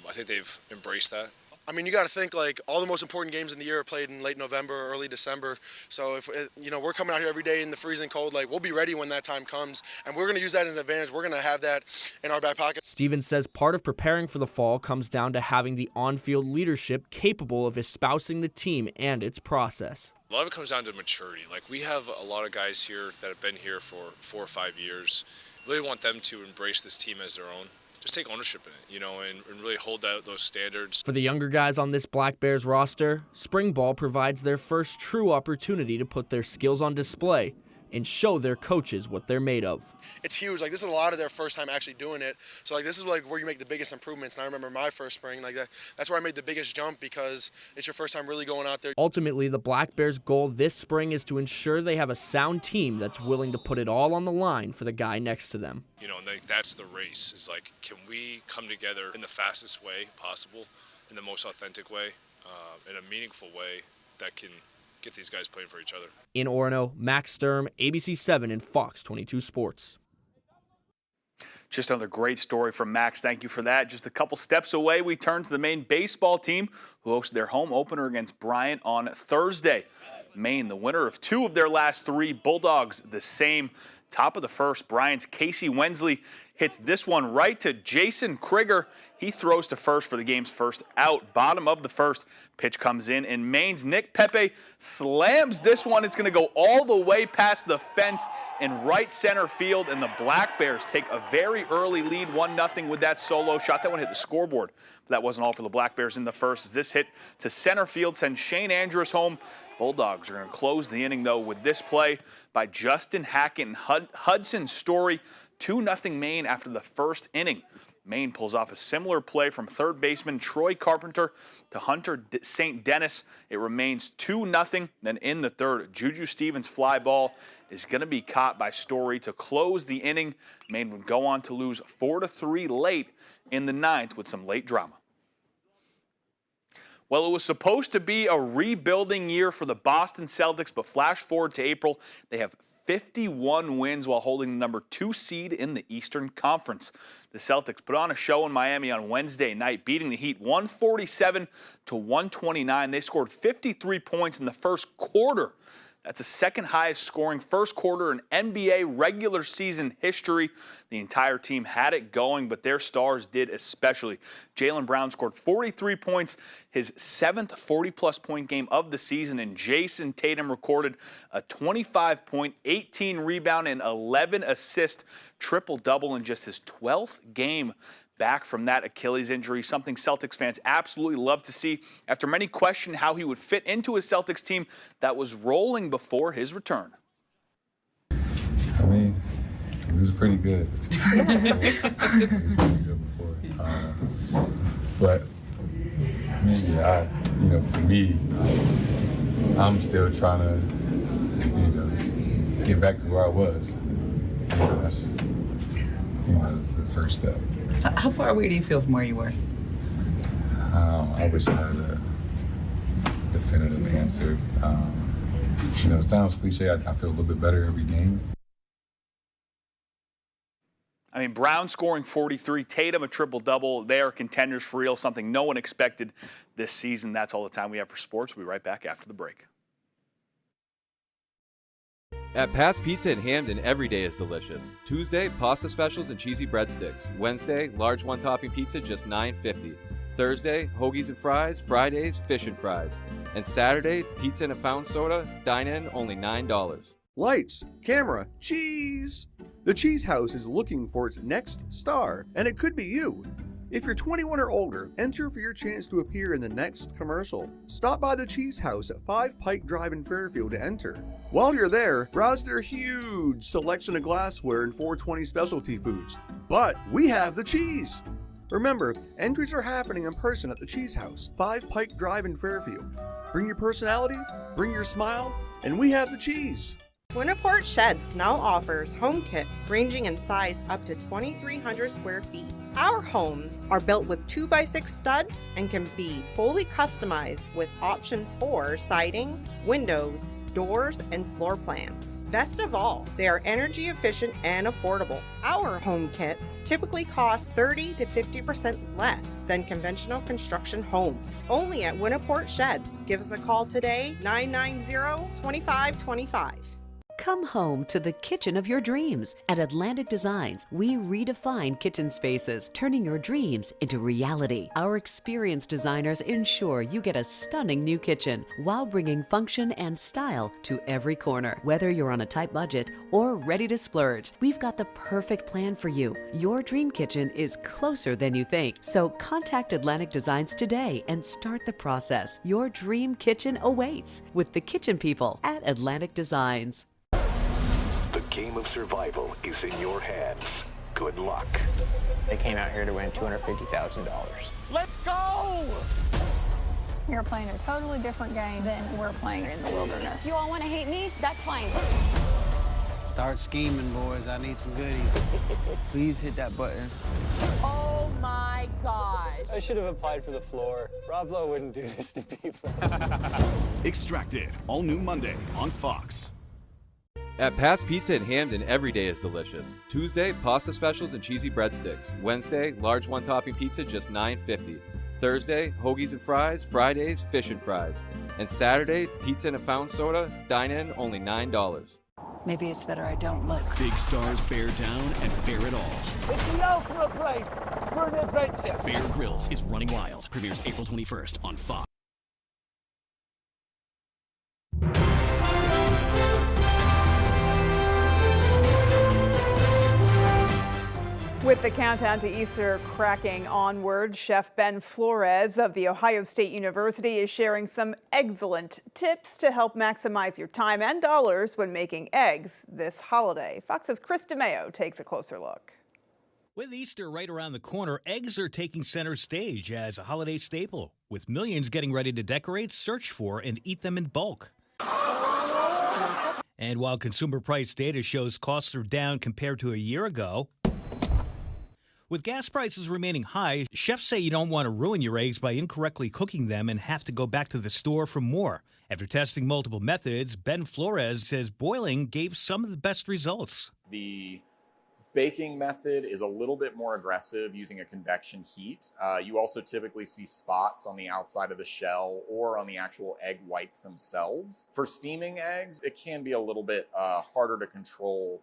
I think they've embraced that.
I mean, you got to think like all the most important games in the year are played in late November, early December. So if we're coming out here every day in the freezing cold, like we'll be ready when that time comes, and we're going to use that as an advantage. We're going to have that in our back pocket.
Stevens says part of preparing for the fall comes down to having the on-field leadership capable of espousing the team and its process.
A lot of it comes down to maturity. Like we have a lot of guys here that have been here for 4 or 5 years. Really want them to embrace this team as their own. Just take ownership in it, and really hold out those standards.
For the younger guys on this Black Bears roster, spring ball provides their first true opportunity to put their skills on display and show their coaches what they're made of.
It's huge. Like, this is a lot of their first time actually doing it. So, like, this is like where you make the biggest improvements. And I remember my first spring, like that's where I made the biggest jump because it's your first time really going out there.
Ultimately, the Black Bears' goal this spring is to ensure they have a sound team that's willing to put it all on the line for the guy next to them.
And that's the race, is like, can we come together in the fastest way possible, in the most authentic way, in a meaningful way that can get these guys playing for each other.
In Orono, Max Sturm, ABC 7 and Fox 22 Sports.
Just another great story from Max. Thank you for that. Just a couple steps away, we turn to the Maine baseball team, who hosted their home opener against Bryant on Thursday. Maine, the winner of 2 of their last 3. Bulldogs, the same. Top of the first, Bryant's Casey Wensley hits this one right to Jason Krieger. He throws to first for the game's first out. Bottom of the first, pitch comes in, and Maine's Nick Pepe slams this one. It's going to go all the way past the fence in right center field, and the Black Bears take a very early lead, 1-0 with that solo shot. That one hit the scoreboard, but that wasn't all for the Black Bears in the first, as this hit to center field sends Shane Andrews home. Bulldogs are going to close the inning, though, with this play by Justin Hackett and Hudson Story. 2-0 Maine after the first inning. Maine pulls off a similar play from third baseman Troy Carpenter to Hunter St. Dennis. It remains 2-0. Then in the third, Juju Stevens' fly ball is going to be caught by Story to close the inning. Maine would go on to lose 4-3 late in the ninth with some late drama. Well, it was supposed to be a rebuilding year for the Boston Celtics, but flash forward to April, they have 51 wins while holding the number 2 seed in the Eastern Conference. The Celtics put on a show in Miami on Wednesday night, beating the Heat 147-129. They scored 53 points in the first quarter. That's the second highest scoring first quarter in NBA regular season history. The entire team had it going, but their stars did especially. Jaylen Brown scored 43 points, his 7th 40-plus point game of the season, and Jason Tatum recorded a 25-point, 18 rebound, and 11 assist triple-double in just his 12th game back from that Achilles injury, something Celtics fans absolutely love to see. After many questioned how he would fit into a Celtics team that was rolling before his return.
I mean, it was pretty good. It was pretty good before. But, I mean, for me, I'm still trying to, get back to where I was. That's, the first step.
How far away do you feel from where you were?
I wish I had a definitive answer. It sounds cliche. I feel a little bit better every game.
I mean, Brown scoring 43, Tatum a triple-double. They are contenders for real, something no one expected this season. That's all the time we have for sports. We'll be right back after the break.
At Pat's Pizza in Hamden, every day is delicious. Tuesday, pasta specials and cheesy breadsticks. Wednesday, large one-topping pizza, just $9.50. Thursday, hoagies and fries. Fridays, fish and fries. And Saturday, pizza and a fountain soda. Dine in, only $9.
Lights, camera, cheese! The Cheese House is looking for its next star, and it could be you. If you're 21 or older, enter for your chance to appear in the next commercial. Stop by the Cheese House at 5 Pike Drive in Fairfield to enter. While you're there, browse their huge selection of glassware and 420 specialty foods. But we have the cheese! Remember, entries are happening in person at the Cheese House, 5 Pike Drive in Fairfield. Bring your personality, bring your smile, and we have the cheese.
Winterport Sheds now offers home kits ranging in size up to 2,300 square feet. Our homes are built with 2x6 studs and can be fully customized with options for siding, windows, doors, and floor plans. Best of all, they are energy efficient and affordable. Our home kits typically cost 30 to 50% less than conventional construction homes. Only at Winterport Sheds. Give us a call today, 990-2525.
Come home to the kitchen of your dreams. At Atlantic Designs, we redefine kitchen spaces, turning your dreams into reality. Our experienced designers ensure you get a stunning new kitchen while bringing function and style to every corner. Whether you're on a tight budget or ready to splurge, we've got the perfect plan for you. Your dream kitchen is closer than you think. So contact Atlantic Designs today and start the process. Your dream kitchen awaits with the kitchen people at Atlantic Designs.
The game of survival is in your hands. Good luck.
They came out here to win $250,000.
Let's go!
You're playing a totally different game than we're playing in the wilderness.
You all want to hate me? That's fine.
Start scheming, boys. I need some goodies.
Please hit that button.
Oh my gosh.
I should have applied for the floor. Rob Lowe wouldn't do this to people.
Extracted, all new Monday on Fox.
At Pat's Pizza in Hamden, every day is delicious. Tuesday, pasta specials and cheesy breadsticks. Wednesday, large one-topping pizza, just $9.50. Thursday, hoagies and fries. Fridays, fish and fries. And Saturday, pizza and a fountain soda. Dine in, only $9.
Maybe it's better I don't look.
Big stars bear down and bear it all.
It's the ultimate place for an adventure.
Bear Grylls is Running Wild. Premieres April 21st on Fox.
With the countdown to Easter cracking onward, Chef Ben Flores of The Ohio State University is sharing some excellent tips to help maximize your time and dollars when making eggs this holiday. Fox's Chris DeMeo takes a closer look.
With Easter right around the corner, eggs are taking center stage as a holiday staple, with millions getting ready to decorate, search for, and eat them in bulk. And while consumer price data shows costs are down compared to a year ago, with gas prices remaining high, chefs say you don't want to ruin your eggs by incorrectly cooking them and have to go back to the store for more. After testing multiple methods, Ben Flores says boiling gave some of the best results.
The baking method is a little bit more aggressive using a convection heat. You also typically see spots on the outside of the shell or on the actual egg whites themselves. For steaming eggs, it can be a little bit harder to control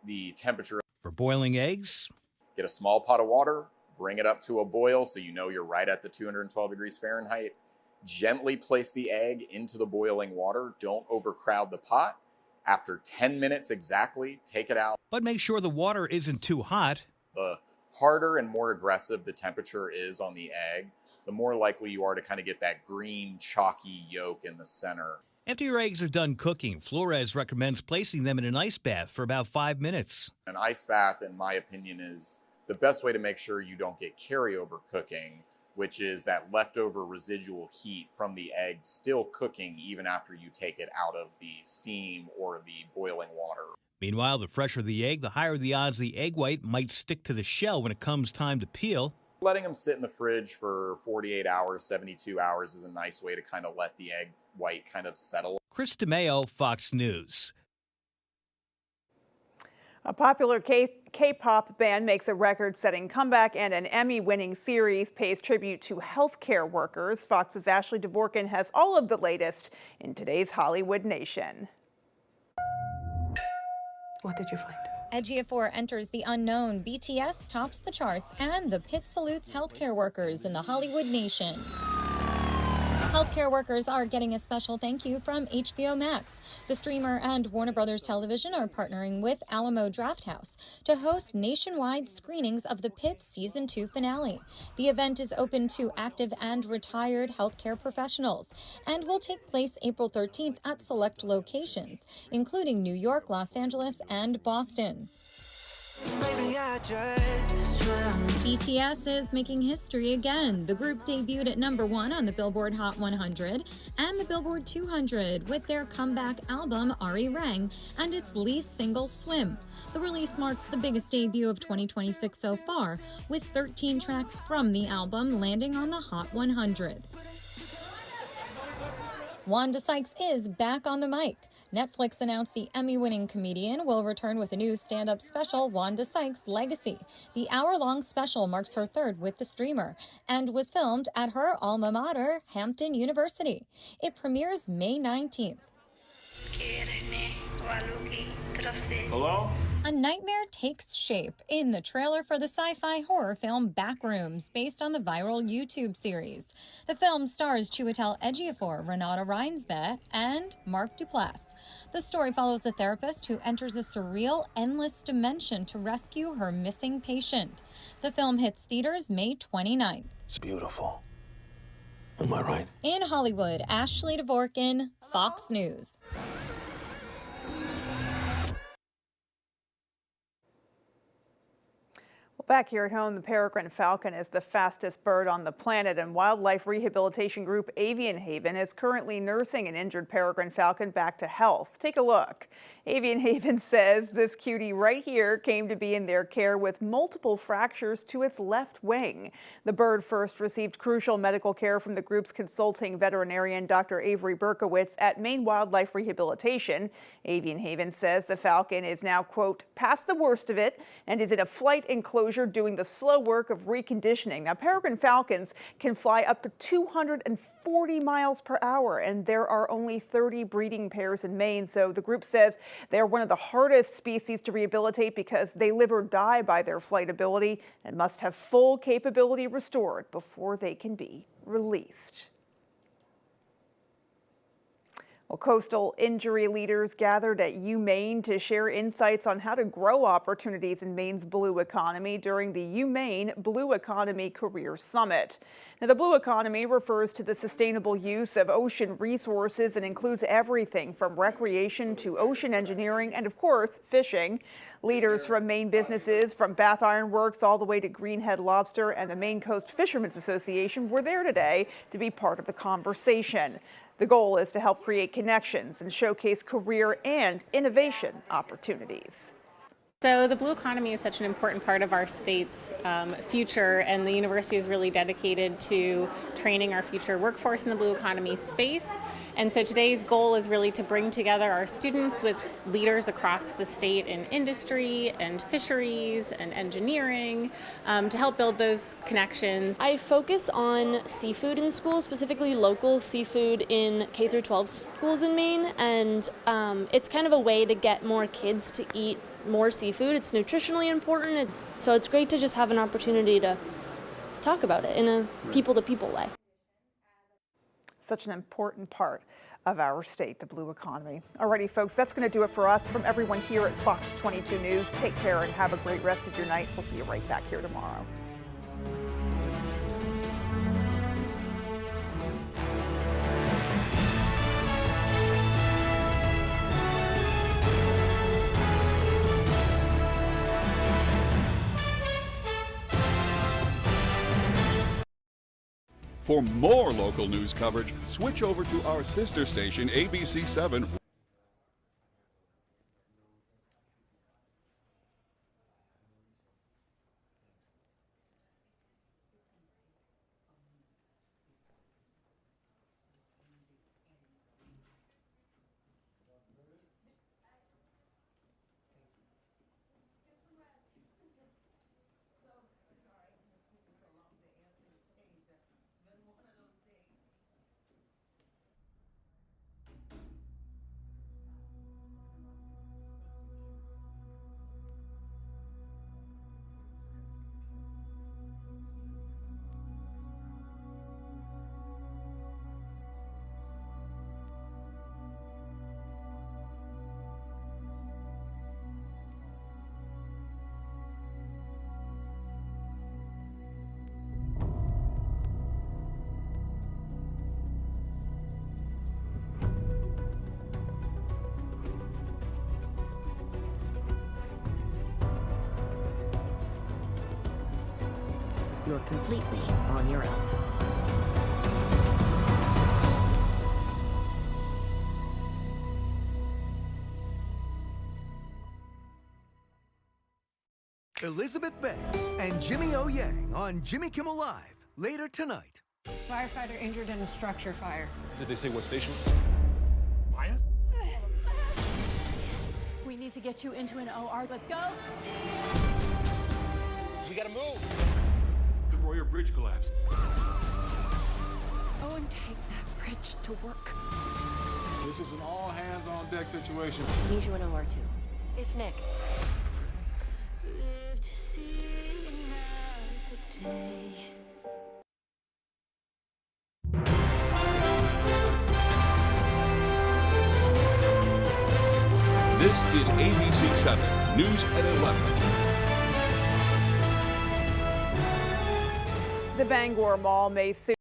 the temperature.
For boiling eggs,
get a small pot of water, bring it up to a boil so you know you're right at the 212 degrees Fahrenheit. Gently place the egg into the boiling water. Don't overcrowd the pot. After 10 minutes exactly, take it out.
But make sure the water isn't too hot.
The harder and more aggressive the temperature is on the egg, the more likely you are to kind of get that green, chalky yolk in the center.
After your eggs are done cooking, Flores recommends placing them in an ice bath for about 5 minutes.
An ice bath, in my opinion, is the best way to make sure you don't get carryover cooking, which is that leftover residual heat from the egg still cooking even after you take it out of the steam or the boiling water.
Meanwhile, the fresher the egg, the higher the odds the egg white might stick to the shell when it comes time to peel.
Letting them sit in the fridge for 48 hours, 72 hours is a nice way to kind of let the egg white kind of settle.
Chris DeMeo, Fox News.
A popular K-pop band makes a record-setting comeback, and an Emmy-winning series pays tribute to healthcare workers. Fox's Ashley Dvorkin has all of the latest in today's Hollywood Nation.
What did you find?
Ejiofor enters the unknown, BTS tops the charts, and the pit salutes healthcare workers in the Hollywood nation. Healthcare workers are getting a special thank you from HBO Max. The streamer and Warner Brothers Television are partnering with Alamo Drafthouse to host nationwide screenings of The Pitt Season 2 finale. The event is open to active and retired healthcare professionals and will take place April 13th at select locations, including New York, Los Angeles, and Boston. BTS is making history again. The group debuted at #1 on the Billboard Hot 100 and the Billboard 200 with their comeback album Ari Rang and its lead single Swim. The release marks the biggest debut of 2026 so far, with 13 tracks from the album landing on the Hot 100. Wanda Sykes is back on the mic. Netflix announced the Emmy-winning comedian will return with a new stand-up special, Wanda Sykes Legacy. The hour-long special marks her third with the streamer and was filmed at her alma mater, Hampton University. It premieres May 19th.
Hello?
A nightmare takes shape in the trailer for the sci-fi horror film Backrooms, based on the viral YouTube series. The film stars Chiwetel Ejiofor, Renata Reinsve, and Mark Duplass. The story follows a therapist who enters a surreal, endless dimension to rescue her missing patient. The film hits theaters May 29th.
It's beautiful. Am I right?
In Hollywood, Ashley Dvorkin, Fox News.
Back here at home, the peregrine falcon is the fastest bird on the planet, and wildlife rehabilitation group Avian Haven is currently nursing an injured peregrine falcon back to health. Take a look. Avian Haven says this cutie right here came to be in their care with multiple fractures to its left wing. The bird first received crucial medical care from the group's consulting veterinarian, Dr. Avery Berkowitz, at Maine Wildlife Rehabilitation. Avian Haven says the falcon is now, quote, past the worst of it and is in a flight enclosure doing the slow work of reconditioning. Now, peregrine falcons can fly up to 240 miles per hour, and there are only 30 breeding pairs in Maine. So the group says they're one of the hardest species to rehabilitate because they live or die by their flight ability and must have full capability restored before they can be released. Well, coastal injury leaders gathered at UMaine to share insights on how to grow opportunities in Maine's blue economy during the UMaine Blue Economy Career Summit. Now, the blue economy refers to the sustainable use of ocean resources and includes everything from recreation to ocean engineering and, of course, fishing. Leaders from Maine businesses, from Bath Iron Works all the way to Greenhead Lobster and the Maine Coast Fishermen's Association, were there today to be part of the conversation. The goal is to help create connections and showcase career and innovation opportunities.
So the blue economy is such an important part of our state's future, and the university is really dedicated to training our future workforce in the blue economy space. And so today's goal is really to bring together our students with leaders across the state in industry and fisheries and engineering to help build those connections.
I focus on seafood in school, specifically local seafood in K through 12 schools in Maine, and it's kind of a way to get more kids to eat more seafood. It's nutritionally important, so it's great to just have an opportunity to talk about it in a people-to-people way.
Such an important part of our state, the blue economy. Alrighty, folks, that's going to do it for us. From everyone here at Fox 22 News, take care and have a great rest of your night. We'll see you right back here tomorrow.
For more local news coverage, switch over to our sister station, ABC 7.
you're completely on your own.
Elizabeth Banks and Jimmy O. Yang on Jimmy Kimmel Live later tonight.
Firefighter injured in a structure fire.
Did they say what station?
Maya? We need to get you into an OR. Let's go.
We gotta move. The Royer Bridge collapsed.
Owen takes that bridge to work.
This is an all hands on deck situation.
Need you in OR too. It's Nick.
This is ABC 7 News at 11.
The Bangor Mall may soon